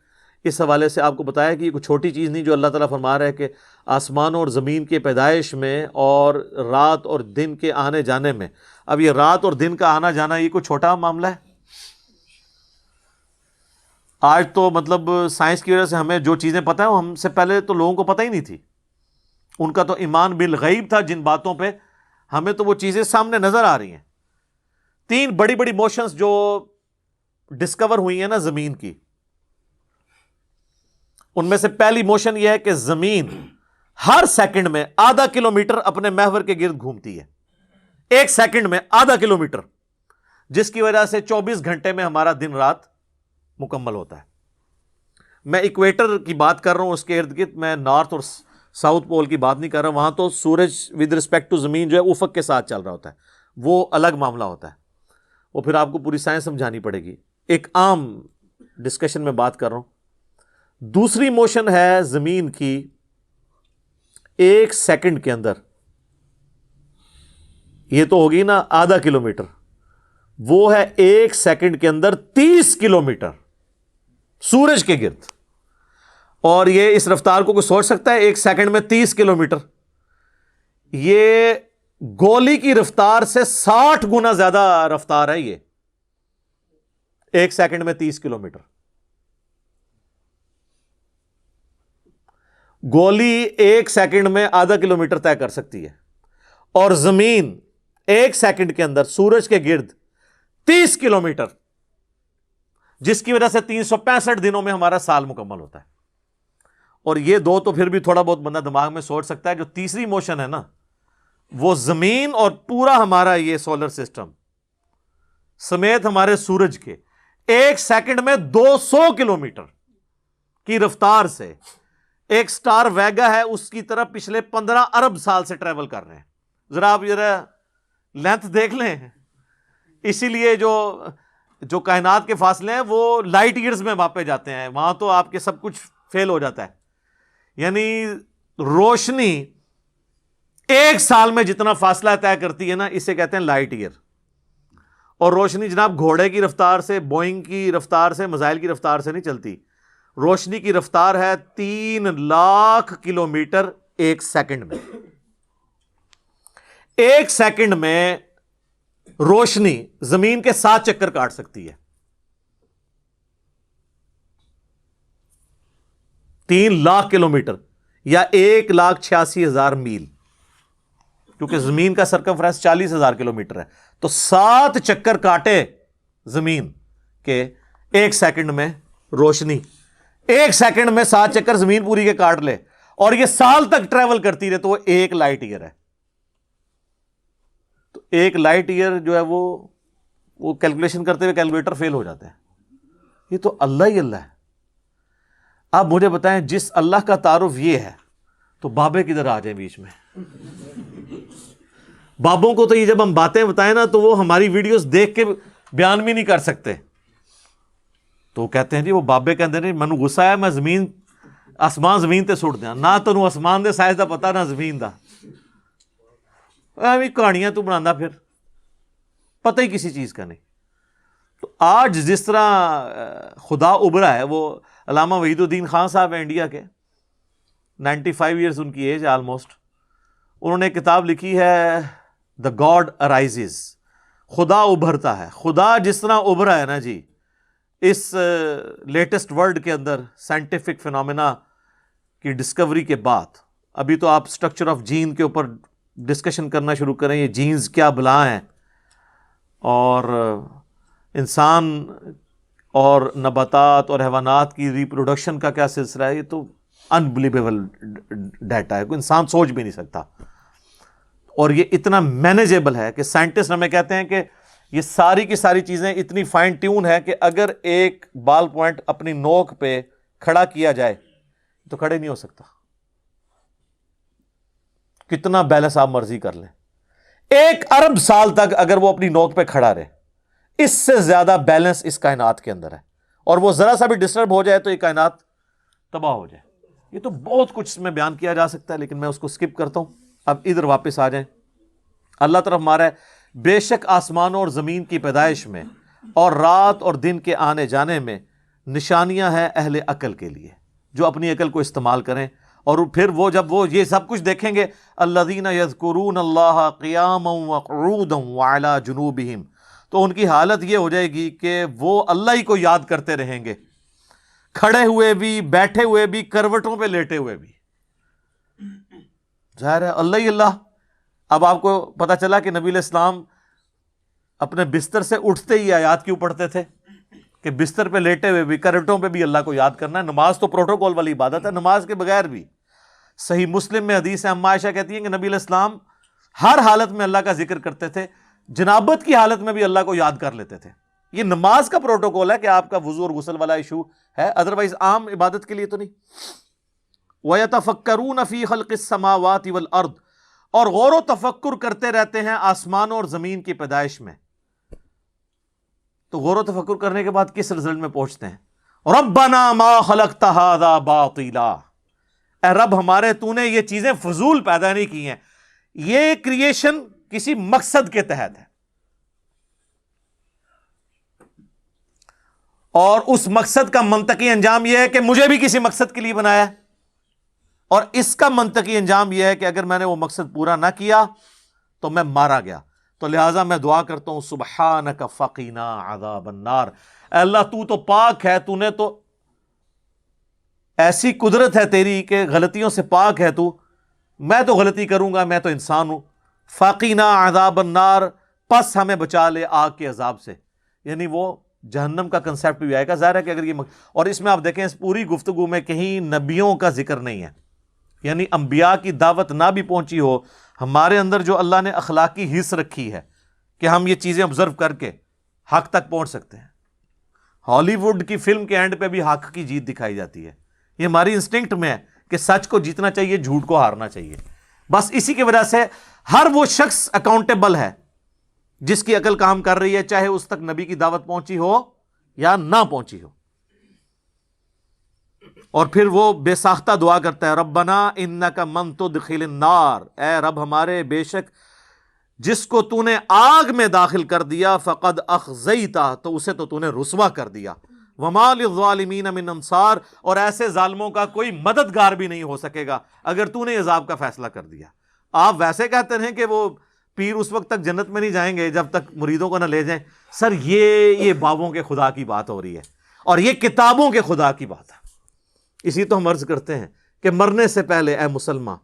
اس حوالے سے آپ کو بتایا کہ یہ کوئی چھوٹی چیز نہیں جو اللہ تعالیٰ فرما رہا ہے کہ آسمانوں اور زمین کے پیدائش میں اور رات اور دن کے آنے جانے میں. اب یہ رات اور دن کا آنا جانا یہ کوئی چھوٹا معاملہ ہے؟ آج تو مطلب سائنس کی وجہ سے ہمیں جو چیزیں پتہ ہیں وہ ہم سے پہلے تو لوگوں کو پتہ ہی نہیں تھی. ان کا تو ایمان بالغیب تھا جن باتوں پہ، ہمیں تو وہ چیزیں سامنے نظر آ رہی ہیں. 3 بڑی بڑی موشنز جو ڈسکور ہوئی ہیں نا زمین کی، ان میں سے پہلی موشن یہ ہے کہ زمین ہر سیکنڈ میں ½ کلومیٹر اپنے محور کے گرد گھومتی ہے. 1 سیکنڈ میں ½ کلومیٹر، جس کی وجہ سے 24 گھنٹے میں ہمارا دن رات مکمل ہوتا ہے. میں ایکویٹر کی بات کر رہا ہوں، اس کے ارد گرد، میں نارتھ اور ساؤتھ پول کی بات نہیں کر رہا. وہاں تو سورج ود رسپیکٹ ٹو زمین جو ہے افق کے ساتھ چل رہا ہوتا ہے، وہ الگ معاملہ ہوتا ہے. وہ پھر آپ کو پوری سائنس سمجھانی پڑے گی. ایک عام ڈسکشن میں بات کر رہا ہوں. دوسری موشن ہے زمین کی 1 سیکنڈ کے اندر، یہ تو ہوگی نا ½ کلومیٹر، وہ ہے 1 سیکنڈ کے اندر 30 کلومیٹر سورج کے گرد. اور یہ اس رفتار کو کوئی سوچ سکتا ہے؟ 1 سیکنڈ میں 30 کلومیٹر، یہ گولی کی رفتار سے 60 گنا زیادہ رفتار ہے. یہ 1 سیکنڈ میں 30 کلومیٹر. گولی 1 سیکنڈ میں ½ کلومیٹر طے کر سکتی ہے، اور زمین 1 سیکنڈ کے اندر سورج کے گرد 30 کلومیٹر، جس کی وجہ سے 365 دنوں میں ہمارا سال مکمل ہوتا ہے. اور یہ دو تو پھر بھی تھوڑا بہت بندہ دماغ میں سوچ سکتا ہے. جو تیسری موشن ہے نا، وہ زمین اور پورا ہمارا یہ سولر سسٹم سمیت ہمارے سورج کے 1 سیکنڈ میں 200 کلومیٹر کی رفتار سے ایک سٹار ویگا ہے اس کی طرف پچھلے 15 ارب سال سے ٹریول کر رہے ہیں. ذرا آپ ذرا لینتھ دیکھ لیں. اسی لیے جو کائنات کے فاصلے ہیں وہ لائٹ ایئرز میں ماپے جاتے ہیں. وہاں تو آپ کے سب کچھ فیل ہو جاتا ہے. یعنی روشنی 1 سال میں جتنا فاصلہ طے کرتی ہے نا، اسے کہتے ہیں لائٹ ایئر. اور روشنی جناب گھوڑے کی رفتار سے، بوئنگ کی رفتار سے، میزائل کی رفتار سے نہیں چلتی. روشنی کی رفتار ہے 3 لاکھ کلومیٹر 1 سیکنڈ میں. 1 سیکنڈ میں روشنی زمین کے 7 چکر کاٹ سکتی ہے. 3 لاکھ کلومیٹر یا 1,86,000 میل، کیونکہ زمین کا سرکمفرنس 40,000 کلومیٹر ہے. تو 7 چکر کاٹے زمین کے 1 سیکنڈ میں روشنی، 1 سیکنڈ میں 7 چکر زمین پوری کے کاٹ لے، اور یہ سال تک ٹریول کرتی رہے، تو وہ 1 لائٹ ایئر ہے. تو 1 لائٹ ایئر جو ہے وہ کیلکولیشن کرتے ہوئے کیلکولیٹر فیل ہو جاتا ہے. یہ تو اللہ ہی اللہ ہے. آپ مجھے بتائیں، جس اللہ کا تعارف یہ ہے تو بابے کدھر آ جائیں بیچ میں؟ بابوں کو تو یہ جب ہم باتیں بتائیں نا تو وہ ہماری ویڈیوز دیکھ کے بیان بھی نہیں کر سکتے. تو کہتے ہیں جی وہ بابے کہتے ہیں مینوں غصہ آیا، میں آسمان زمین تے سٹ دیا. نہ تینوں آسمان دے سائز دا پتا نہ زمین دا، ایویں کہانیاں تو بنانا، پھر پتہ ہی کسی چیز کا نہیں. تو آج جس طرح خدا ابھرا ہے، وہ علامہ وحید الدین خان صاحب ہیں انڈیا کے، 95 ایئرز ان کی ایج آلموسٹ. انہوں نے ایک کتاب لکھی ہے دا گاڈ ارائزز، خدا ابھرتا ہے. خدا جس طرح ابھرا ہے نا جی، اس لیٹسٹ ورلڈ کے اندر سائنٹیفک فنومینا کی ڈسکوری کے بعد ابھی تو آپ سٹرکچر آف جین کے اوپر ڈسکشن کرنا شروع کریں، یہ جینز کیا بلا ہیں، اور انسان اور نباتات اور حیوانات کی ریپروڈکشن کا کیا سلسلہ ہے، یہ تو انبلیویبل ڈیٹا ہے، کوئی انسان سوچ بھی نہیں سکتا. اور یہ اتنا مینیجیبل ہے کہ سائنٹسٹ ہمیں کہتے ہیں کہ یہ ساری کی ساری چیزیں اتنی فائن ٹیون ہے کہ اگر ایک بال پوائنٹ اپنی نوک پہ کھڑا کیا جائے تو کھڑے نہیں ہو سکتا. کتنا بیلنس آپ مرضی کر لیں، 1 ارب سال تک اگر وہ اپنی نوک پہ کھڑا رہے، اس سے زیادہ بیلنس اس کائنات کے اندر ہے، اور وہ ذرا سا بھی ڈسٹرب ہو جائے تو یہ کائنات تباہ ہو جائے. یہ تو بہت کچھ اس میں بیان کیا جا سکتا ہے، لیکن میں اس کو سکپ کرتا ہوں. اب ادھر واپس آ جائیں. اللہ طرف ہمارا ہے، بے شک آسمانوں اور زمین کی پیدائش میں اور رات اور دن کے آنے جانے میں نشانیاں ہیں اہل عقل کے لیے، جو اپنی عقل کو استعمال کریں. اور پھر وہ جب وہ یہ سب کچھ دیکھیں گے، الذین یذکرون اللہ قیاما وقعودا وعلی جنوبہم، تو ان کی حالت یہ ہو جائے گی کہ وہ اللہ ہی کو یاد کرتے رہیں گے، کھڑے ہوئے بھی، بیٹھے ہوئے بھی، کروٹوں پہ لیٹے ہوئے بھی. ظاہر ہے اللہ ہی اللہ. اب آپ کو پتا چلا کہ نبی علیہ السلام اپنے بستر سے اٹھتے ہی آیات کیوں پڑھتے تھے، کہ بستر پہ لیٹے ہوئے بھی، کروٹوں پہ بھی اللہ کو یاد کرنا ہے. نماز تو پروٹوکول والی عبادت ہے، نماز کے بغیر بھی. صحیح مسلم میں حدیث ہے، اما عائشہ کہتی ہیں کہ نبی علیہ السلام ہر حالت میں اللہ کا ذکر کرتے تھے، جنابت کی حالت میں بھی اللہ کو یاد کر لیتے تھے. یہ نماز کا پروٹوکول ہے کہ آپ کا وضو اور غسل والا ایشو ہے، ادروائز عام عبادت کے لیے تو نہیں. وَيَتَفَكَّرُونَ فِي خَلْقِ السَّمَاوَاتِ وَالْأَرْضِ، اور غور و تفکر کرتے رہتے ہیں آسمانوں اور زمین کی پیدائش میں. تو غور و تفکر کرنے کے بعد کس رزلٹ میں پہنچتے ہیں؟ رَبَّنَا مَا خَلَقْتَ هَذَا بَاطِلًا، اے رب ہمارے تو نے یہ چیزیں فضول پیدا نہیں کی ہیں، یہ کریشن کسی مقصد کے تحت ہے، اور اس مقصد کا منطقی انجام یہ ہے کہ مجھے بھی کسی مقصد کے لیے بنایا ہے، اور اس کا منطقی انجام یہ ہے کہ اگر میں نے وہ مقصد پورا نہ کیا تو میں مارا گیا. تو لہٰذا میں دعا کرتا ہوں سبحانک فقینا عذاب النار، اے اللہ تو تو پاک ہے، تو نے تو ایسی قدرت ہے تیری کہ غلطیوں سے پاک ہے تو، میں تو غلطی کروں گا، میں تو انسان ہوں. فقینا عذاب النار، پس ہمیں بچا لے آگ کے عذاب سے. یعنی وہ جہنم کا کنسیپٹ بھی آئے گا. ظاہر ہے کہ اگر یہ اور اس میں آپ دیکھیں اس پوری گفتگو میں کہیں نبیوں کا ذکر نہیں ہے، یعنی انبیاء کی دعوت نہ بھی پہنچی ہو، ہمارے اندر جو اللہ نے اخلاقی حص رکھی ہے کہ ہم یہ چیزیں آبزرو کر کے حق تک پہنچ سکتے ہیں. ہالی ووڈ کی فلم کے اینڈ پہ بھی حق کی جیت دکھائی جاتی ہے. یہ ہماری انسٹنکٹ میں ہے کہ سچ کو جیتنا چاہیے، جھوٹ کو ہارنا چاہیے. بس اسی کی وجہ سے ہر وہ شخص اکاؤنٹیبل ہے جس کی عقل کام کر رہی ہے، چاہے اس تک نبی کی دعوت پہنچی ہو یا نہ پہنچی ہو. اور پھر وہ بے ساختہ دعا کرتا ہے، ربنا انک من تدخل النار، اے رب ہمارے بے شک جس کو تو نے آگ میں داخل کر دیا، فقد اخزیتا، تو اسے تو نے رسوا کر دیا. وما للظالمین من انصار، اور ایسے ظالموں کا کوئی مددگار بھی نہیں ہو سکے گا اگر تو نے عذاب کا فیصلہ کر دیا. آپ ویسے کہتے ہیں کہ وہ پیر اس وقت تک جنت میں نہیں جائیں گے جب تک مریدوں کو نہ لے جائیں. سر یہ بابوں کے خدا کی بات ہو رہی ہے، اور یہ کتابوں کے خدا کی بات ہے. اسی تو ہم عرض کرتے ہیں کہ مرنے سے پہلے اے مسلمان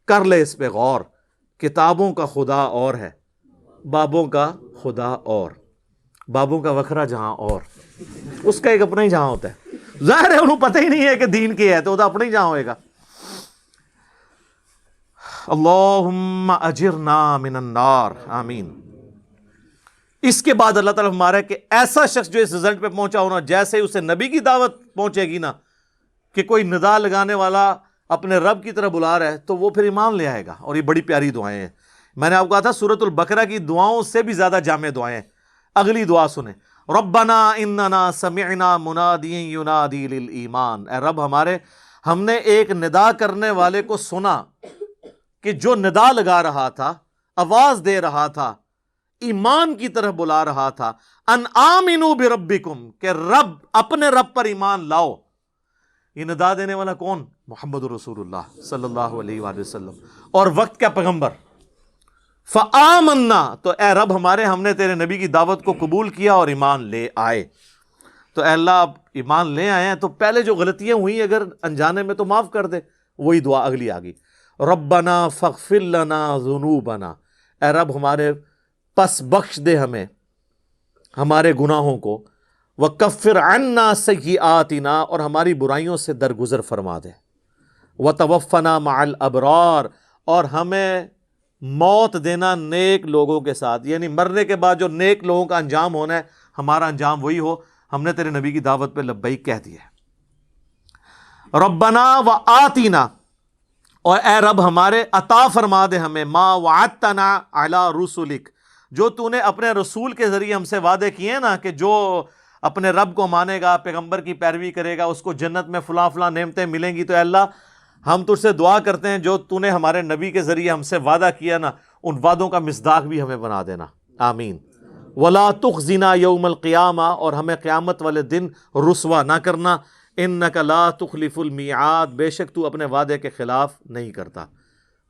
کر لے اس پہ غور. کتابوں کا خدا اور ہے، بابوں کا خدا اور. بابوں کا وکھرا جہاں اور، اس کا ایک اپنا ہی جہاں ہوتا ہے. ظاہر ہے انہوں پتہ ہی نہیں ہے کہ دین کی ہے، تو وہ اپنا ہی جہاں ہوئے گا. اللہم اجرنا من النار، آمین. اس کے بعد اللہ تعالیٰ ہمارا ہے کہ ایسا شخص جو اس رزلٹ پہ پہنچا ہونا، جیسے اسے نبی کی دعوت پہنچے گی نا، کہ کوئی ندا لگانے والا اپنے رب کی طرف بلا رہا ہے، تو وہ پھر ایمان لے آئے گا. اور یہ بڑی پیاری دعائیں ہیں. میں نے آپ کو کہا تھا سورۃ البقرہ کی دعاؤں سے بھی زیادہ جامع دعائیں ہیں. اگلی دعا سنیں، ربنا اننا سمعنا منادیا ینادی للایمان، اے رب ہمارے ہم نے ایک ندا کرنے والے کو سنا کہ جو ندا لگا رہا تھا، آواز دے رہا تھا، ایمان کی طرف بلا رہا تھا، ان آمنوا بربکم، کہ رب اپنے رب پر ایمان لاؤ. یہ ندا دینے والا کون؟ محمد رسول اللہ صلی اللہ علیہ وآلہ وسلم، اور وقت کا پیغمبر. فآمنا، تو اے رب ہمارے ہم نے تیرے نبی کی دعوت کو قبول کیا اور ایمان لے آئے. تو اے اللہ آپ ایمان لے آئے ہیں تو پہلے جو غلطیاں ہوئی اگر انجانے میں تو معاف کر دے. وہی دعا اگلی آ گئی, ربنا فاغفر لنا ذنوبنا, اے رب ہمارے پس بخش دے ہمیں ہمارے گناہوں کو, وکفر عنا سیئاتنا, اور ہماری برائیوں سے درگزر فرما دے, وتوفنا مع الابرار, اور ہمیں موت دینا نیک لوگوں کے ساتھ, یعنی مرنے کے بعد جو نیک لوگوں کا انجام ہونا ہے ہمارا انجام وہی ہو. ہم نے تیرے نبی کی دعوت پہ لبیک کہہ دیا ہے. ربنا وآتنا, اور اے رب ہمارے عطا فرما دے ہمیں, ما وعدتنا علی رسلک, جو تو نے اپنے رسول کے ذریعے ہم سے وعدے کیے نا کہ جو اپنے رب کو مانے گا, پیغمبر کی پیروی کرے گا, اس کو جنت میں فلاں فلاں نعمتیں ملیں گی. تو اے اللہ ہم تجھ سے دعا کرتے ہیں جو تو نے ہمارے نبی کے ذریعے ہم سے وعدہ کیا نا, ان وعدوں کا مصداق بھی ہمیں بنا دینا, آمین. ولا تخزنا یوم القیامہ, اور ہمیں قیامت والے دن رسوا نہ کرنا. انک لا تخلف المیعاد, بے شک تو اپنے وعدے کے خلاف نہیں کرتا.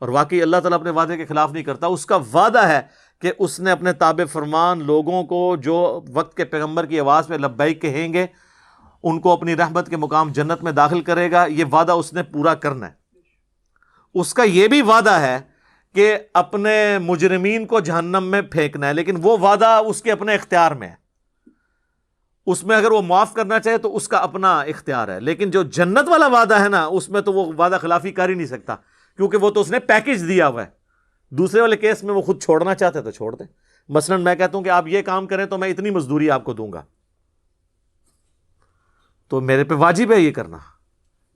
اور واقعی اللہ تعالیٰ اپنے وعدے کے خلاف نہیں کرتا. اس کا وعدہ ہے کہ اس نے اپنے تابع فرمان لوگوں کو جو وقت کے پیغمبر کی آواز پہ لبیک کہیں گے ان کو اپنی رحمت کے مقام جنت میں داخل کرے گا. یہ وعدہ اس نے پورا کرنا ہے. اس کا یہ بھی وعدہ ہے کہ اپنے مجرمین کو جہنم میں پھینکنا ہے, لیکن وہ وعدہ اس کے اپنے اختیار میں ہے. اس میں اگر وہ معاف کرنا چاہے تو اس کا اپنا اختیار ہے, لیکن جو جنت والا وعدہ ہے نا اس میں تو وہ وعدہ خلافی کر ہی نہیں سکتا, کیونکہ وہ تو اس نے پیکج دیا ہوا ہے. دوسرے والے کیس میں وہ خود چھوڑنا چاہتے تو چھوڑ دیں. مثلا میں کہتا ہوں کہ آپ یہ کام کریں تو میں اتنی مزدوری آپ کو دوں گا, تو میرے پہ واجب ہے یہ کرنا,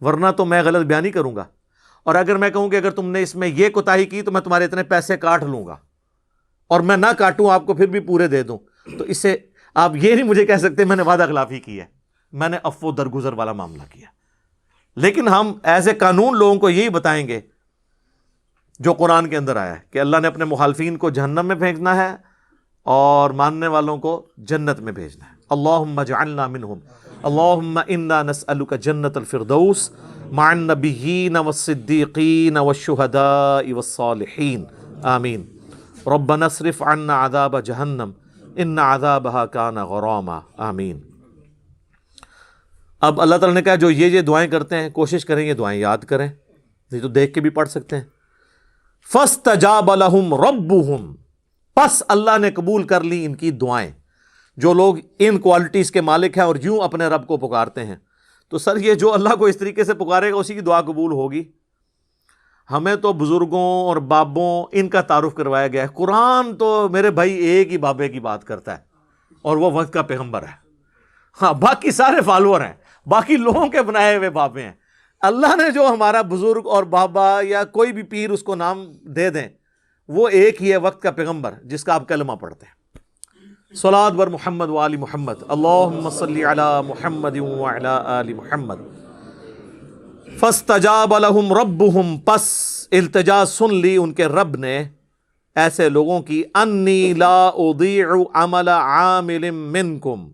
ورنہ تو میں غلط بیانی کروں گا. اور اگر میں کہوں کہ اگر تم نے اس میں یہ کوتاہی کی تو میں تمہارے اتنے پیسے کاٹ لوں گا, اور میں نہ کاٹوں آپ کو پھر بھی پورے دے دوں, تو اس سے آپ یہ نہیں مجھے کہہ سکتے میں نے وعدہ خلافی کی ہے, میں نے عفو درگزر والا معاملہ کیا. لیکن ہم ایز اے قانون لوگوں کو یہی بتائیں گے جو قرآن کے اندر آیا ہے کہ اللہ نے اپنے مخالفین کو جہنم میں پھینکنا ہے اور ماننے والوں کو جنت میں بھیجنا ہے. اللہم اجعلنا منہم, اللہم انا نسألک جنت الفردوس مع النبیین والصدیقین والشہداء والصالحین, آمین. ربنا اصرف عنا عذاب جہنم ان عذابها کان غراما, آمین. اب اللہ تعالیٰ نے کہا جو یہ دعائیں کرتے ہیں کوشش کریں یہ دعائیں یاد کریں, نہیں تو دیکھ کے بھی پڑھ سکتے ہیں. فاستجاب لهم ربهم, پس اللہ نے قبول کر لی ان کی دعائیں. جو لوگ ان کوالٹیز کے مالک ہیں اور یوں اپنے رب کو پکارتے ہیں, تو سر یہ جو اللہ کو اس طریقے سے پکارے گا اسی کی دعا قبول ہوگی. ہمیں تو بزرگوں اور بابوں ان کا تعارف کروایا گیا ہے. قرآن تو میرے بھائی ایک ہی بابے کی بات کرتا ہے اور وہ وقت کا پیغمبر ہے. ہاں باقی سارے فالوور ہیں, باقی لوگوں کے بنائے ہوئے بابے ہیں. اللہ نے جو ہمارا بزرگ اور بابا یا کوئی بھی پیر اس کو نام دے دیں, وہ ایک ہی ہے وقت کا پیغمبر جس کا آپ کلمہ پڑھتے ہیں. صلاۃ بر محمد و آل محمد, اللہم صلی علی محمد و علی آل محمد. فاستجاب لهم ربهم, پس التجا سن لی ان کے رب نے ایسے لوگوں کی, انی لا اضیع عمل عامل منکم,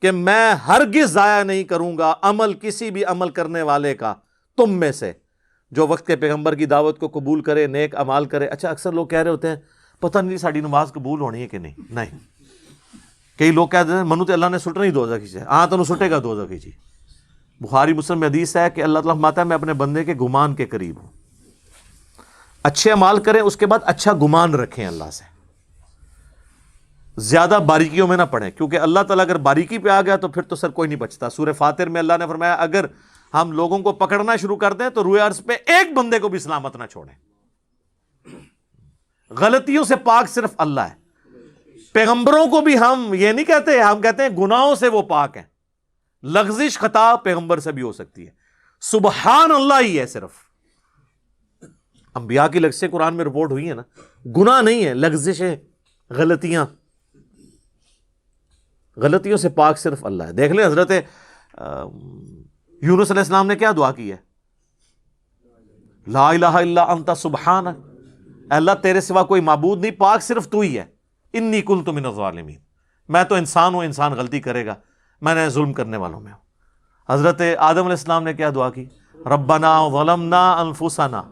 کہ میں ہرگز ضائع نہیں کروں گا عمل کسی بھی عمل کرنے والے کا تم میں سے, جو وقت کے پیغمبر کی دعوت کو قبول کرے, نیک اعمال کرے. اچھا اکثر لوگ کہہ رہے ہوتے ہیں پتہ نہیں ساڑی نماز قبول ہونی ہے کہ نہیں. کئی لوگ کہتے ہیں منو تے اللہ نے سٹنا ہی دوزخ سے, ہاں تو سٹے گا دوزخ جی. بخاری مسلم میں حدیث ہے کہ اللہ تعالیٰ فرماتا ہے میں اپنے بندے کے گمان کے قریب ہوں. اچھے اعمال کریں, اس کے بعد اچھا گمان رکھیں اللہ سے, زیادہ باریکیوں میں نہ پڑھیں, کیونکہ اللہ تعالیٰ اگر باریکی پہ آ گیا تو پھر تو سر کوئی نہیں بچتا. سورہ فاطر میں اللہ نے فرمایا اگر ہم لوگوں کو پکڑنا شروع کر دیں تو روئے عرض پہ ایک بندے کو بھی سلامت نہ چھوڑیں. غلطیوں سے پاک صرف اللہ ہے. پیغمبروں کو بھی ہم یہ نہیں کہتے, ہم کہتے ہیں گناہوں سے وہ پاک ہیں. لغزش خطا پیغمبر سے بھی ہو سکتی ہے, سبحان اللہ ہی ہے صرف. انبیاء کی لغزشیں قرآن میں رپورٹ ہوئی ہیں نا, گناہ نہیں ہے, لغزشیں, غلطیاں. غلطیوں سے پاک صرف اللہ ہے. دیکھ لیں حضرت یونس علیہ السلام نے کیا دعا کی ہے, لا الہ الا انت سبحانک, اللہ تیرے سوا کوئی معبود نہیں, پاک صرف تو ہی ہے. انی کنت من الظالمین, میں تو انسان ہوں, انسان غلطی کرے گا, میں نے ظلم کرنے والوں میں ہوں. حضرت آدم علیہ السلام نے کیا دعا کی, ربنا ظلمنا انفسنا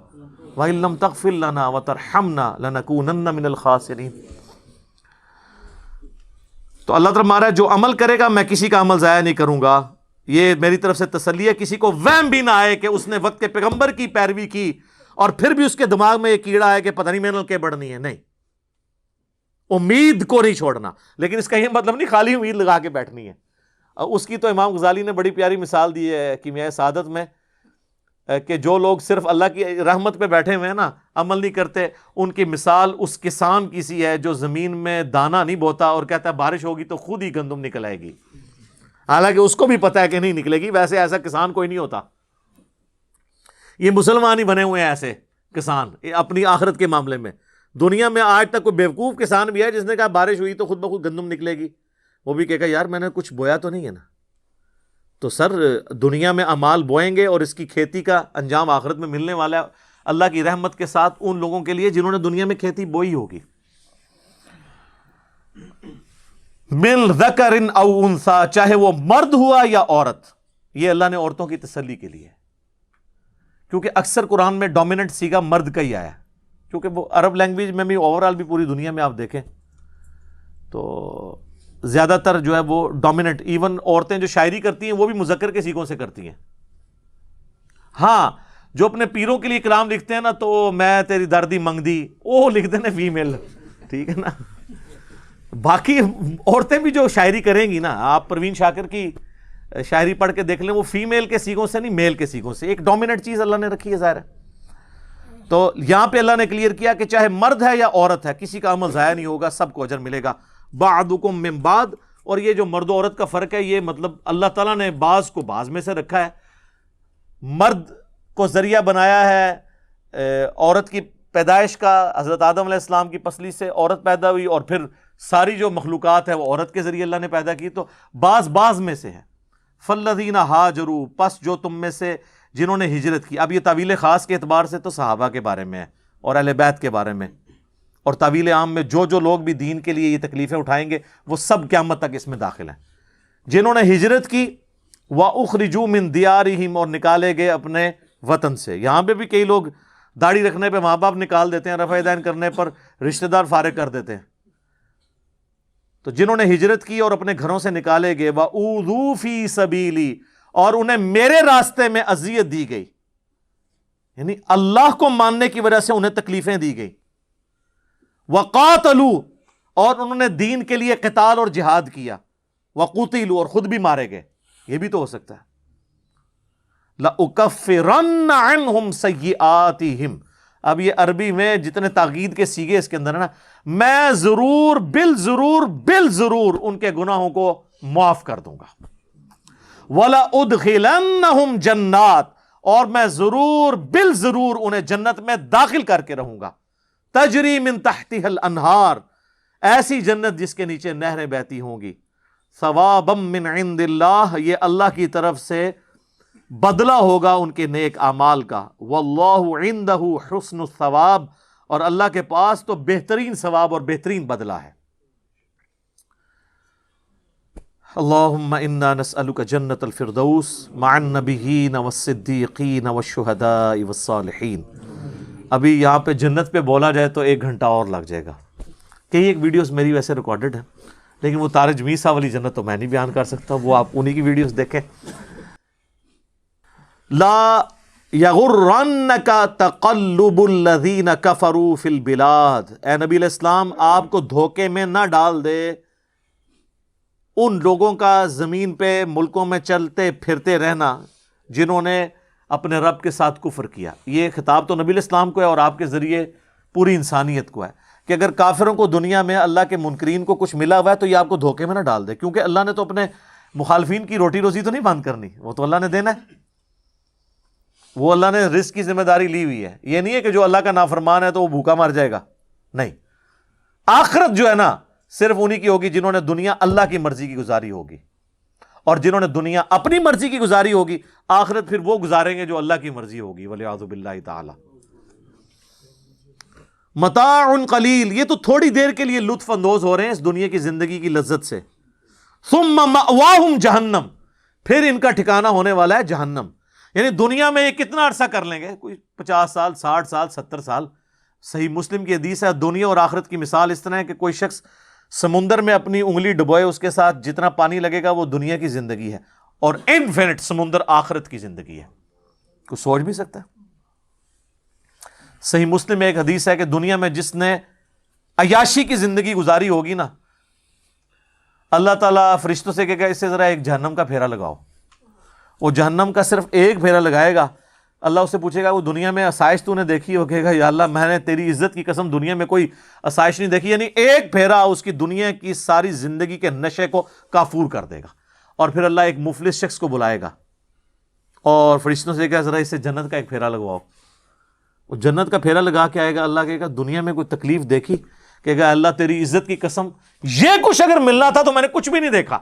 وان لم تغفر لنا وترحمنا لنکونن من الخاسرین. تو اللہ تعالیٰ ہمارا جو عمل کرے گا میں کسی کا عمل ضائع نہیں کروں گا. یہ میری طرف سے تسلی ہے. کسی کو وہم بھی نہ آئے کہ اس نے وقت کے پیغمبر کی پیروی کی اور پھر بھی اس کے دماغ میں یہ کیڑا ہے کہ پتہ نہیں میں نے کیا بڑھنی ہے. نہیں, امید کو نہیں چھوڑنا, لیکن اس کا یہ مطلب نہیں خالی امید لگا کے بیٹھنی ہے. اس کی تو امام غزالی نے بڑی پیاری مثال دی ہے کیمیائے سعادت میں کہ جو لوگ صرف اللہ کی رحمت پہ بیٹھے ہوئے ہیں نا, عمل نہیں کرتے, ان کی مثال اس کسان کی سی ہے جو زمین میں دانا نہیں بوتا اور کہتا ہے بارش ہوگی تو خود ہی گندم نکل آئے گی, حالانکہ اس کو بھی پتا ہے کہ نہیں نکلے گی. ویسے ایسا کسان کوئی نہیں ہوتا. یہ مسلمان ہی بنے ہوئے ہیں ایسے کسان اپنی آخرت کے معاملے میں. دنیا میں آج تک کوئی بیوقوف کسان بھی ہے جس نے کہا بارش ہوئی تو خود بخود گندم نکلے گی, وہ بھی کہے گا یار میں نے کچھ بویا تو نہیں ہے نا. تو سر دنیا میں اعمال بوئیں گے اور اس کی کھیتی کا انجام آخرت میں ملنے والا ہے اللہ کی رحمت کے ساتھ ان لوگوں کے لیے جنہوں نے دنیا میں کھیتی بوئی ہوگی. من ذکر او انثی, چاہے وہ مرد ہوا یا عورت. یہ اللہ نے عورتوں کی تسلی کے لیے, کیونکہ اکثر قرآن میں ڈومیننٹ سیگا مرد کا ہی آیا, کیونکہ وہ عرب لینگویج میں بھی اوورال بھی پوری دنیا میں آپ دیکھیں تو زیادہ تر جو ہے وہ ڈومیننٹ, ایون عورتیں جو شاعری کرتی ہیں وہ بھی مذکر کے سیغوں سے کرتی ہیں. ہاں جو اپنے پیروں کے لیے کلام لکھتے ہیں نا تو میں تیری دردی منگ دی, وہ لکھتے ہیں فیمیل, ٹھیک ہے نا. باقی عورتیں بھی جو شاعری کریں گی نا, آپ پروین شاکر کی شاعری پڑھ کے دیکھ لیں, وہ فیمیل کے سیغوں سے نہیں میل کے سیغوں سے. ایک ڈومیننٹ چیز اللہ نے رکھی ہے ظاہر ہے. تو یہاں پہ اللہ نے کلیئر کیا کہ چاہے مرد ہے یا عورت ہے کسی کا عمل ضائع نہیں ہوگا, سب کو اجر ملے گا. بعضکم من بعض, اور یہ جو مرد و عورت کا فرق ہے یہ مطلب اللہ تعالیٰ نے بعض کو بعض میں سے رکھا ہے. مرد کو ذریعہ بنایا ہے عورت کی پیدائش کا. حضرت آدم علیہ السلام کی پسلی سے عورت پیدا ہوئی اور پھر ساری جو مخلوقات ہے وہ عورت کے ذریعے اللہ نے پیدا کی. تو بعض میں سے ہے. فالذین ہاجروا, پس جو تم میں سے جنہوں نے ہجرت کی. اب یہ تعویل خاص کے اعتبار سے تو صحابہ کے بارے میں ہے اور اہل بیت کے بارے میں, اور تعویل عام میں جو لوگ بھی دین کے لیے یہ تکلیفیں اٹھائیں گے وہ سب قیامت تک اس میں داخل ہیں. جنہوں نے ہجرت کی وَأُخْرِجُوا مِن دِيَارِهِمْ, اور نکالے گئے اپنے وطن سے. یہاں پہ بھی کئی لوگ داڑھی رکھنے پہ ماں باپ نکال دیتے ہیں, رفع دین کرنے پر رشتہ دار فارغ کر دیتے ہیں. تو جنہوں نے ہجرت کی اور اپنے گھروں سے نکالے گئے وَأُوذُوا فِي سَبِيلِي, اور انہیں میرے راستے میں اذیت دی گئی, یعنی اللہ کو ماننے کی وجہ سے انہیں تکلیفیں دی گئی. وَقَاتَلُوا, اور انہوں نے دین کے لیے قتال اور جہاد کیا. وَقُتِلُوا, اور خود بھی مارے گئے. یہ بھی تو ہو سکتا ہے. لَأُكَفِّرَنَّ عَنْهُمْ سَيِّئَاتِهِمْ, اب یہ عربی میں جتنے تاکید کے سیغے اس کے اندر ہے نا, میں ضرور بالضرور ان کے گناہوں کو معاف کر دوں گا. وَلَأُدْخِلَنَّهُمْ جَنَّاتٍ, اور میں بالضرور انہیں جنت میں داخل کر کے رہوں گا. تجری من تحتها الانہار, ایسی جنت جس کے نیچے نہریں بہتی ہوں گی. ثوابا من عند اللہ, یہ اللہ کی طرف سے بدلہ ہوگا ان کے نیک اعمال کا. واللہ عندہ حسن الثواب, اور اللہ کے پاس تو بہترین ثواب اور بہترین بدلہ ہے. اللہم انا نسألک جنت الفردوس مع النبیین والصدیقین والشہداء والصالحین. ابھی یہاں پہ جنت پہ بولا جائے تو 1 گھنٹہ اور لگ جائے گا. کئی ایک ویڈیوز میری ویسے ریکارڈڈ ہیں, لیکن وہ تارج میسا والی جنت تو میں نہیں بیان کر سکتا, وہ آپ انہی کی ویڈیوز دیکھیں. لا یغرنک تقلب الذین کفروا فی البلاد, اے نبی علیہ السلام آپ کو دھوکے میں نہ ڈال دے ان لوگوں کا زمین پہ ملکوں میں چلتے پھرتے رہنا جنہوں نے اپنے رب کے ساتھ کفر کیا. یہ خطاب تو نبی علیہ السلام کو ہے اور آپ کے ذریعے پوری انسانیت کو ہے کہ اگر کافروں کو دنیا میں اللہ کے منکرین کو کچھ ملا ہوا ہے تو یہ آپ کو دھوکے میں نہ ڈال دے, کیونکہ اللہ نے تو اپنے مخالفین کی روٹی روزی تو نہیں بند کرنی, وہ تو اللہ نے دینا ہے. وہ اللہ نے رزق کی ذمہ داری لی ہوئی ہے. یہ نہیں ہے کہ جو اللہ کا نافرمان ہے تو وہ بھوکا مر جائے گا, نہیں. آخرت جو ہے نا صرف انہی کی ہوگی جنہوں نے دنیا اللہ کی مرضی کی گزاری ہوگی, اور جنہوں نے دنیا اپنی مرضی کی گزاری ہوگی آخرت پھر وہ گزاریں گے جو اللہ کی مرضی ہوگی. وَلِعَاذُ بِاللَّهِ تَعَالَى. متاع قلیل, یہ تو تھوڑی دیر کے لیے لطف اندوز ہو رہے ہیں اس دنیا کی زندگی کی لذت سے. ثم مأواہم جہنم, پھر ان کا ٹھکانہ ہونے والا ہے جہنم. یعنی دنیا میں یہ کتنا عرصہ کر لیں گے, کوئی 50 سال 60 سال 70 سال. صحیح مسلم کی حدیث ہے, دنیا اور آخرت کی مثال اس طرح ہے کہ کوئی شخص سمندر میں اپنی انگلی ڈبوئے اس کے ساتھ جتنا پانی لگے گا وہ دنیا کی زندگی ہے، اور انفینٹ سمندر آخرت کی زندگی ہے. کوئی سوچ بھی سکتا ہے؟ صحیح مسلم میں ایک حدیث ہے کہ دنیا میں جس نے عیاشی کی زندگی گزاری ہوگی نا، اللہ تعالیٰ فرشتوں سے کہے گا اس سے ذرا ایک جہنم کا پھیرا لگاؤ. وہ جہنم کا صرف ایک پھیرا لگائے گا، اللہ اس سے پوچھے گا وہ دنیا میں آسائش تو نے دیکھی ہو؟ کہے گا یا اللہ میں نے تیری عزت کی قسم دنیا میں کوئی آسائش نہیں دیکھی. یعنی ایک پھیرا اس کی دنیا کی ساری زندگی کے نشے کو کافور کر دے گا. اور پھر اللہ ایک مفلس شخص کو بلائے گا اور فرشتوں سے کہا ذرا اس سے جنت کا ایک پھیرا لگواؤ. وہ جنت کا پھیرا لگا کے آئے گا، اللہ کہے گا دنیا میں کوئی تکلیف دیکھی؟ کہے گا اللہ تیری عزت کی قسم یہ کچھ اگر ملنا تھا تو میں نے کچھ بھی نہیں دیکھا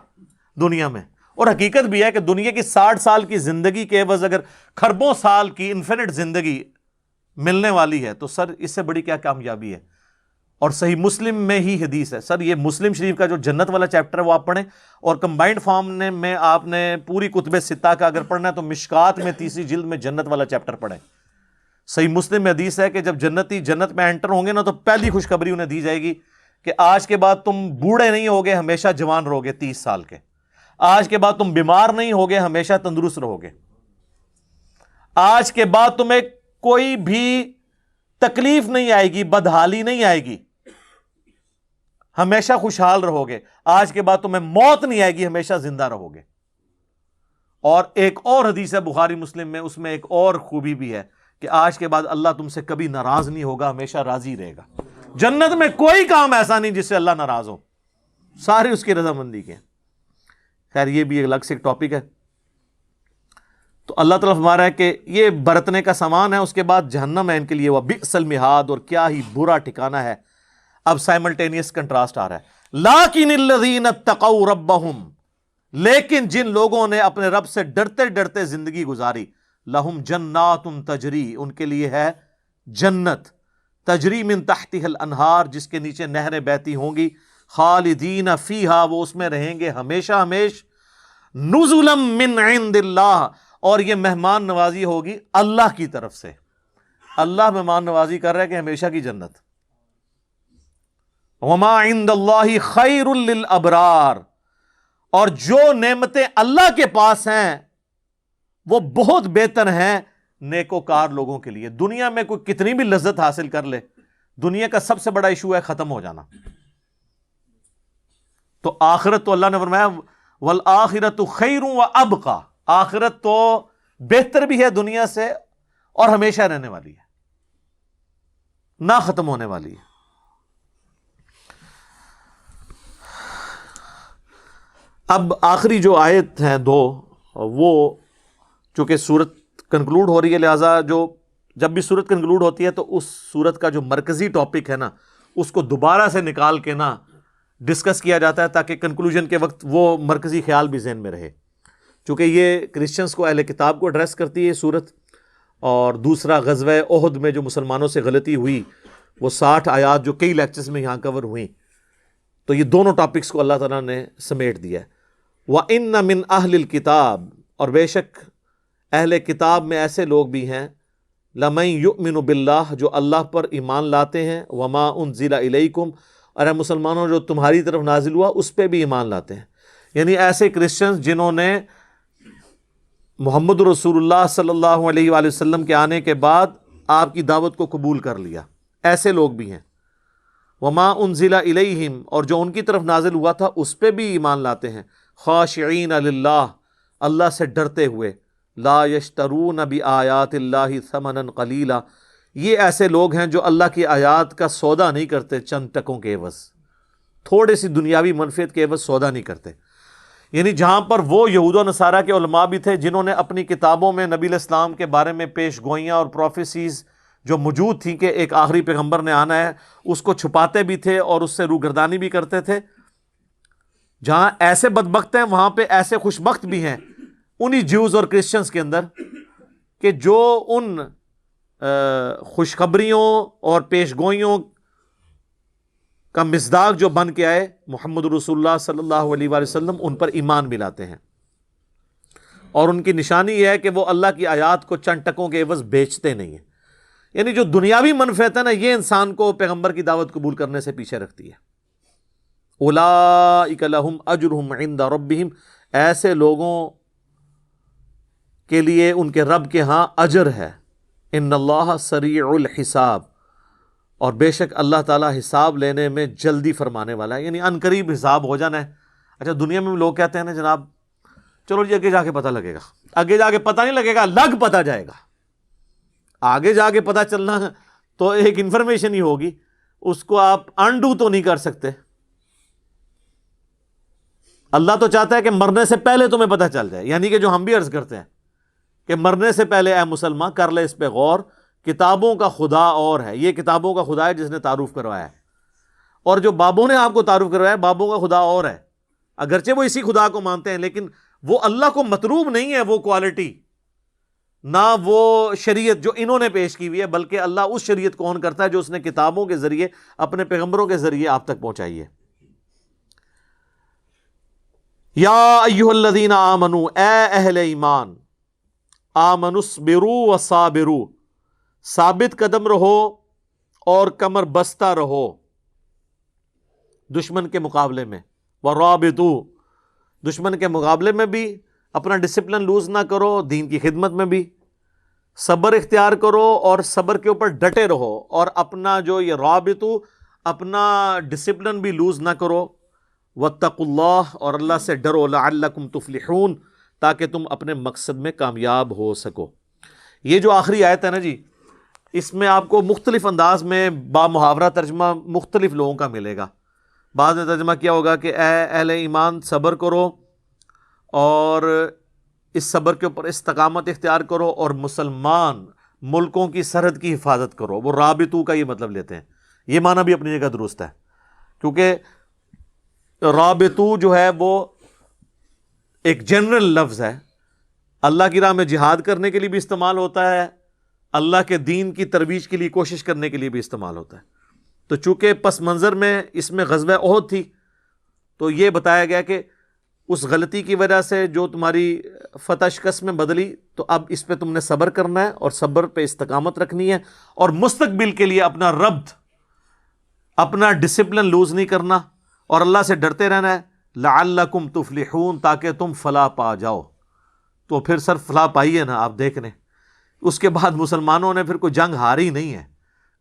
دنیا میں. اور حقیقت بھی ہے کہ دنیا کی 60 سال کی زندگی کے عوض اگر خربوں سال کی انفینٹ زندگی ملنے والی ہے تو سر اس سے بڑی کیا کامیابی ہے. اور صحیح مسلم میں ہی حدیث ہے سر، یہ مسلم شریف کا جو جنت والا چیپٹر ہے وہ آپ پڑھیں، اور کمبائنڈ فارم میں آپ نے پوری کتب ستہ کا اگر پڑھنا ہے تو مشکات میں 3 جلد میں جنت والا چیپٹر پڑھیں. صحیح مسلم میں حدیث ہے کہ جب جنتی جنت میں انٹر ہوں گے نا تو پہلی خوشخبری انہیں دی جائے گی کہ آج کے بعد تم بوڑھے نہیں ہوگے، ہمیشہ جوان رہو گے 30 سال کے. آج کے بعد تم بیمار نہیں ہوگے، ہمیشہ تندرست رہو گے. آج کے بعد تمہیں کوئی بھی تکلیف نہیں آئے گی، بدحالی نہیں آئے گی، ہمیشہ خوشحال رہو گے. آج کے بعد تمہیں موت نہیں آئے گی، ہمیشہ زندہ رہو گے. اور ایک اور حدیث ہے بخاری مسلم میں، اس میں ایک اور خوبی بھی ہے کہ آج کے بعد اللہ تم سے کبھی ناراض نہیں ہوگا، ہمیشہ راضی رہے گا. جنت میں کوئی کام ایسا نہیں جس سے اللہ ناراض ہو، سارے اس کی رضامندی کے. خیر یہ بھی ایک الگ سے ایک ٹاپک ہے. تو اللہ تعالیٰ فرما رہا ہے کہ یہ برتنے کا سامان ہے، اس کے بعد جہنم ہے ان کے لیے، وہ بئس المہاد، اور کیا ہی برا ٹھکانہ ہے. اب سائملٹینیس کنٹراسٹ آ رہا ہے. لیکن الذین اتقوا ربہم، لیکن جن لوگوں نے اپنے رب سے ڈرتے ڈرتے زندگی گزاری، لہم جنات تجری، ان کے لیے ہے جنت، تجری من تحتها الانہار، جس کے نیچے نہریں بہتی ہوں گی، خالدین فیہا، وہ اس میں رہیں گے ہمیشہ ہمیش، نزلا من عند اللہ، اور یہ مہمان نوازی ہوگی اللہ کی طرف سے. اللہ مہمان نوازی کر رہا ہے کہ ہمیشہ کی جنت. وما عند اللہ خیر للابرار، اور جو نعمتیں اللہ کے پاس ہیں وہ بہت بہتر ہیں نیکوکار لوگوں کے لیے. دنیا میں کوئی کتنی بھی لذت حاصل کر لے، دنیا کا سب سے بڑا ایشو ہے ختم ہو جانا. تو آخرت تو اللہ نے فرمایا والآخرۃ خیر وابقی، آخرت تو بہتر بھی ہے دنیا سے اور ہمیشہ رہنے والی ہے، نہ ختم ہونے والی ہے. اب آخری جو آیت ہیں 2، وہ چونکہ سورت کنکلوڈ ہو رہی ہے، لہٰذا جب بھی سورت کنکلوڈ ہوتی ہے تو اس سورت کا جو مرکزی ٹاپک ہے نا اس کو دوبارہ سے نکال کے نا ڈسکس کیا جاتا ہے تاکہ کنکلوژن کے وقت وہ مرکزی خیال بھی ذہن میں رہے. چونکہ یہ کرسچنس کو، اہل کتاب کو ایڈریس کرتی ہے سورت، اور دوسرا غزوہ احد میں جو مسلمانوں سے غلطی ہوئی وہ 60 آیات جو کئی لیکچرز میں یہاں کور ہوئیں، تو یہ دونوں ٹاپکس کو اللہ تعالیٰ نے سمیٹ دیا ہے. وَإِنَّ مِنْ أَهْلِ الْكِتَابِ، اور بے شک اہل کتاب میں ایسے لوگ بھی ہیں، لَمَن يُؤْمِنُ بِاللَّهِ، جو اللہ پر ایمان لاتے ہیں، وَمَا أُنزِلَ إِلَيْكُمْ، اور اے مسلمانوں جو تمہاری طرف نازل ہوا اس پہ بھی ایمان لاتے ہیں. یعنی ایسے کرسچنز جنہوں نے محمد رسول اللہ صلی اللہ علیہ وآلہ وسلم کے آنے کے بعد آپ کی دعوت کو قبول کر لیا، ایسے لوگ بھی ہیں. وما انزل الیہم، اور جو ان کی طرف نازل ہوا تھا اس پہ بھی ایمان لاتے ہیں. خاشعین للہ، اللہ سے ڈرتے ہوئے. لا یشترون بآیات اللہ ثمنا قلیلا، یہ ایسے لوگ ہیں جو اللہ کی آیات کا سودا نہیں کرتے چند ٹکوں کے عوض، تھوڑے سی دنیاوی منفعت کے عوض سودا نہیں کرتے. یعنی جہاں پر وہ یہود و نصارہ کے علماء بھی تھے جنہوں نے اپنی کتابوں میں نبی علیہ السلام کے بارے میں پیش گوئیاں اور پروفیسیز جو موجود تھیں کہ ایک آخری پیغمبر نے آنا ہے، اس کو چھپاتے بھی تھے اور اس سے روگردانی بھی کرتے تھے. جہاں ایسے بدبخت ہیں وہاں پہ ایسے خوشبخت بھی ہیں انہی جیوز اور کرسچنز کے اندر کہ جو ان خوشخبریوں اور پیش گوئیوں کا مصداق جو بن کے آئے محمد رسول اللہ صلی اللہ علیہ وآلہ وسلم، ان پر ایمان بھی لاتے ہیں. اور ان کی نشانی یہ ہے کہ وہ اللہ کی آیات کو چند ٹکوں کے عوض بیچتے نہیں ہیں. یعنی جو دنیاوی منفعت ہے نا، یہ انسان کو پیغمبر کی دعوت قبول کرنے سے پیچھے رکھتی ہے. اولئک لہم اجرہم عند ربہم، ایسے لوگوں کے لیے ان کے رب کے ہاں اجر ہے. ان اللہ سریع الحساب، اور بے شک اللہ تعالیٰ حساب لینے میں جلدی فرمانے والا ہے، یعنی ان قریب حساب ہو جانا ہے. اچھا دنیا میں لوگ کہتے ہیں نا جناب چلو جی آگے جا کے پتہ لگے گا، آگے جا کے پتہ نہیں لگے گا، لگ پتہ جائے گا. آگے جا کے پتہ چلنا تو ایک انفارمیشن ہی ہوگی، اس کو آپ انڈو تو نہیں کر سکتے. اللہ تو چاہتا ہے کہ مرنے سے پہلے تمہیں پتہ چل جائے، یعنی کہ جو ہم بھی عرض کرتے ہیں کہ مرنے سے پہلے اے مسلمان کر لے اس پہ غور، کتابوں کا خدا اور ہے، یہ کتابوں کا خدا ہے جس نے تعارف کروایا ہے، اور جو بابوں نے آپ کو تعارف کروایا ہے بابوں کا خدا اور ہے. اگرچہ وہ اسی خدا کو مانتے ہیں لیکن وہ اللہ کو مطلوب نہیں ہے وہ کوالٹی، نہ وہ شریعت جو انہوں نے پیش کی ہوئی ہے، بلکہ اللہ اس شریعت کو آن کرتا ہے جو اس نے کتابوں کے ذریعے اپنے پیغمبروں کے ذریعے آپ تک پہنچائی ہے. یا ایھا الذین آمنوا، اے اہل ایمان، آمنوا اصبروا وصابروا، ثابت قدم رہو اور کمر بستہ رہو دشمن کے مقابلے میں. ورابطوا، دشمن کے مقابلے میں بھی اپنا ڈسپلن لوز نہ کرو، دین کی خدمت میں بھی صبر اختیار کرو اور صبر کے اوپر ڈٹے رہو، اور اپنا جو یہ رابطو اپنا ڈسپلن بھی لوز نہ کرو. واتقوا اللہ، اور اللہ سے ڈرو، لعلکم تفلحون، تاکہ تم اپنے مقصد میں کامیاب ہو سکو. یہ جو آخری آیت ہے نا جی، اس میں آپ کو مختلف انداز میں با محاورہ ترجمہ مختلف لوگوں کا ملے گا. بعض نے ترجمہ کیا ہوگا کہ اے اہل ایمان صبر کرو اور اس صبر کے اوپر استقامت اختیار کرو، اور مسلمان ملکوں کی سرحد کی حفاظت کرو. وہ رابطو کا یہ مطلب لیتے ہیں، یہ معنی بھی اپنی جگہ درست ہے، کیونکہ رابطو جو ہے وہ ایک جنرل لفظ ہے، اللہ کی راہ میں جہاد کرنے کے لیے بھی استعمال ہوتا ہے، اللہ کے دین کی ترویج کے لیے کوشش کرنے کے لیے بھی استعمال ہوتا ہے. تو چونکہ پس منظر میں اس میں غزوہ احد تھی تو یہ بتایا گیا کہ اس غلطی کی وجہ سے جو تمہاری فتح شکست میں بدلی، تو اب اس پہ تم نے صبر کرنا ہے اور صبر پہ استقامت رکھنی ہے، اور مستقبل کے لیے اپنا ربط، اپنا ڈسپلن لوز نہیں کرنا، اور اللہ سے ڈرتے رہنا ہے. لعلکم تفلحون، تاکہ تم فلاح پا جاؤ. تو پھر سر فلاح پائی ہے نا، آپ دیکھ لیں اس کے بعد مسلمانوں نے پھر کوئی جنگ ہاری نہیں ہے.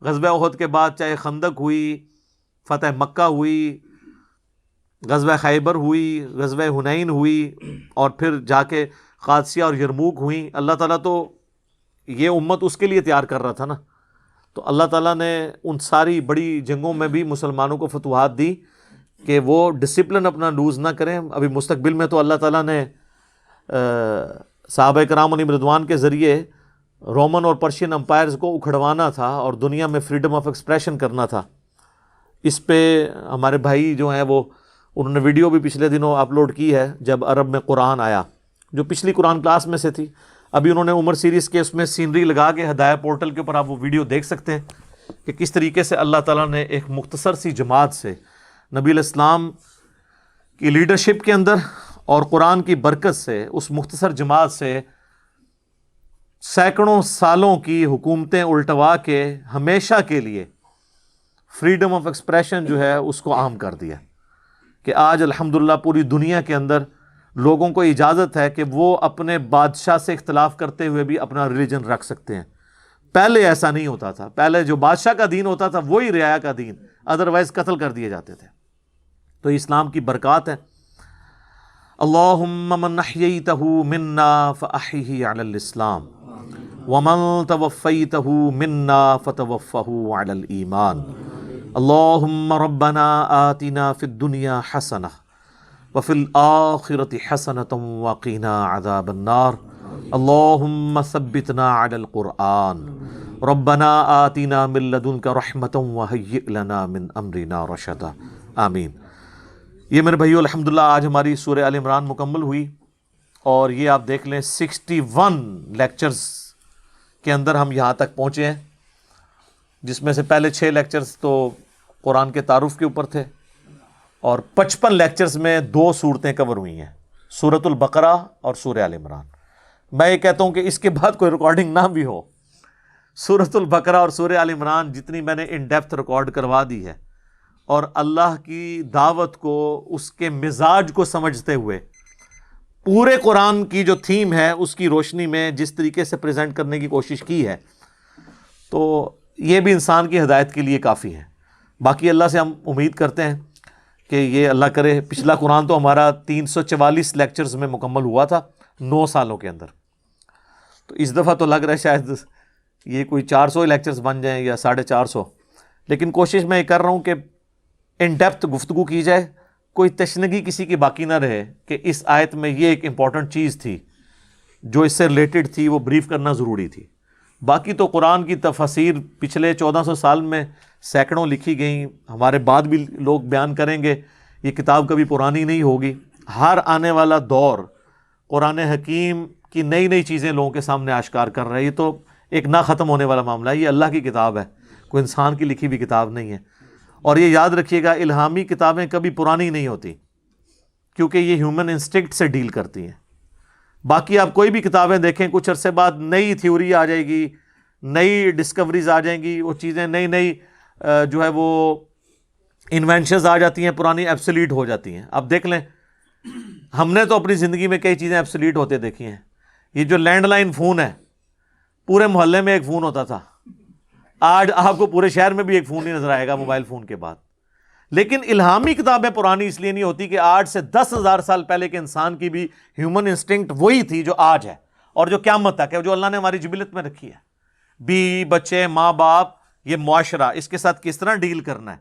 غزوہ احد کے بعد چاہے خندق ہوئی، فتح مکہ ہوئی، غزوہ خیبر ہوئی، غزوہ حنین ہوئی، اور پھر جا کے قادسیہ اور یرموک ہوئیں، اللہ تعالیٰ تو یہ امت اس کے لیے تیار کر رہا تھا نا. تو اللہ تعالیٰ نے ان ساری بڑی جنگوں میں بھی مسلمانوں کو فتوحات دی کہ وہ ڈسپلن اپنا لوز نہ کریں. ابھی مستقبل میں تو اللہ تعالیٰ نے صحابہ کرام علیہم رضوان کے ذریعے رومن اور پرشین امپائرز کو اکھڑوانا تھا اور دنیا میں فریڈم آف ایکسپریشن کرنا تھا. اس پہ ہمارے بھائی جو ہیں وہ انہوں نے ویڈیو بھی پچھلے دنوں اپلوڈ کی ہے، جب عرب میں قرآن آیا، جو پچھلی قرآن کلاس میں سے تھی. ابھی انہوں نے عمر سیریز کے اس میں سینری لگا کے ہدایہ پورٹل کے اوپر آپ وہ ویڈیو دیکھ سکتے ہیں کہ کس طریقے سے اللہ تعالیٰ نے ایک مختصر سی جماعت سے، نبی علیہ السلام کی لیڈرشپ کے اندر اور قرآن کی برکت سے، اس مختصر جماعت سے سینکڑوں سالوں کی حکومتیں الٹوا کے ہمیشہ کے لیے فریڈم آف ایکسپریشن جو ہے اس کو عام کر دیا، کہ آج الحمدللہ پوری دنیا کے اندر لوگوں کو اجازت ہے کہ وہ اپنے بادشاہ سے اختلاف کرتے ہوئے بھی اپنا ریلیجن رکھ سکتے ہیں. پہلے ایسا نہیں ہوتا تھا، پہلے جو بادشاہ کا دین ہوتا تھا وہی رعایا کا دین، ادروائز قتل کر دیے جاتے تھے. تو اسلام کی برکات ہے. اللہم من احییتہ منا فاحیہ علی الاسلام ومن توفیتہ منا فتوفہ علی الایمان. اللہم ربنا آتنا فی الدنیا حسنہ وفی الآخرۃ حسنۃ وقنا عذاب النار. اللہم ثبتنا علی القرآن ربنا آتنا من لدنک رحمۃ وہیئ لنا من امرنا رشدا. آمین. یہ میرے بھائیو الحمدللہ آج ہماری سورہ آل عمران مکمل ہوئی، اور یہ آپ دیکھ لیں 61 لیکچرز کے اندر ہم یہاں تک پہنچے ہیں، جس میں سے پہلے 6 لیکچرز تو قرآن کے تعارف کے اوپر تھے، اور 55 لیکچرز میں 2 صورتیں کور ہوئی ہیں، سورۃ البقرہ اور سورہ آل عمران. میں یہ کہتا ہوں کہ اس کے بعد کوئی ریکارڈنگ نہ بھی ہو، سورۃ البقرہ اور سورہ آل عمران جتنی میں نے ان ڈیپتھ ریکارڈ کروا دی ہے اور اللہ کی دعوت کو، اس کے مزاج کو سمجھتے ہوئے پورے قرآن کی جو تھیم ہے اس کی روشنی میں جس طریقے سے پریزنٹ کرنے کی کوشش کی ہے، تو یہ بھی انسان کی ہدایت کے لیے کافی ہے۔ باقی اللہ سے ہم امید کرتے ہیں کہ یہ اللہ کرے، پچھلا قرآن تو ہمارا 344 لیکچرز میں مکمل ہوا تھا 9 سالوں کے اندر، تو اس دفعہ تو لگ رہا ہے شاید یہ کوئی 400 لیکچرز بن جائیں یا 450، لیکن کوشش میں یہ کر رہا ہوں کہ ان ڈیپتھ گفتگو کی جائے، کوئی تشنگی کسی کی باقی نہ رہے کہ اس آیت میں یہ ایک امپورٹنٹ چیز تھی جو اس سے ریلیٹڈ تھی، وہ بریف کرنا ضروری تھی۔ باقی تو قرآن کی تفاسیر پچھلے 1400 سال میں سینکڑوں لکھی گئیں، ہمارے بعد بھی لوگ بیان کریں گے، یہ کتاب کبھی پرانی نہیں ہوگی۔ ہر آنے والا دور قرآن حکیم کی نئی نئی چیزیں لوگوں کے سامنے آشکار کر رہا ہے۔ یہ تو ایک نہ ختم ہونے والا معاملہ ہے، یہ اللہ کی کتاب ہے، کوئی انسان کی لکھی ہوئی کتاب نہیں ہے۔ اور یہ یاد رکھیے گا، الہامی کتابیں کبھی پرانی نہیں ہوتی، کیونکہ یہ ہیومن انسٹنکٹ سے ڈیل کرتی ہیں۔ باقی آپ کوئی بھی کتابیں دیکھیں، کچھ عرصے بعد نئی تھیوری آ جائے گی، نئی ڈسکوریز آ جائیں گی، وہ چیزیں نئی جو ہے وہ انوینشنز آ جاتی ہیں، پرانی ایبسلیٹ ہو جاتی ہیں۔ اب دیکھ لیں، ہم نے تو اپنی زندگی میں کئی چیزیں ایبسلیٹ ہوتے دیکھی ہیں۔ یہ جو لینڈ لائن فون ہے، پورے محلے میں ایک فون ہوتا تھا، آج آپ کو پورے شہر میں بھی ایک فون ہی نظر آئے گا موبائل فون کے بعد۔ لیکن الہامی کتابیں پرانی اس لیے نہیں ہوتی کہ آج سے 10,000 سال پہلے کے انسان کی بھی ہیومن انسٹنکٹ وہی تھی جو آج ہے اور جو قیامت تک ہے، جو اللہ نے ہماری جبلت میں رکھی ہے۔ بیوی، بچے، ماں باپ، یہ معاشرہ، اس کے ساتھ کس طرح ڈیل کرنا ہے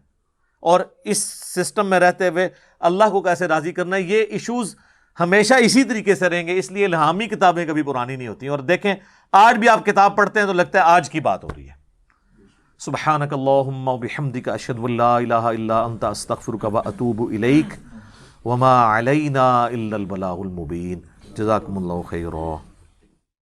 اور اس سسٹم میں رہتے ہوئے اللہ کو کیسے راضی کرنا ہے، یہ ایشوز ہمیشہ اسی طریقے سے رہیں گے۔ اس لیے الہامی کتابیں کبھی پرانی نہیں ہوتی۔ اور دیکھیں، آج بھی آپ کتاب پڑھتے ہیں تو لگتا ہے آج کی بات ہو رہی ہے۔ سبحانک اللہم وبحمدک، اشہد ان لا الہ الا انت، استغفرک واتوب الیک، وما علینا الا البلاغ المبین۔ جزاکم اللہ خیرا۔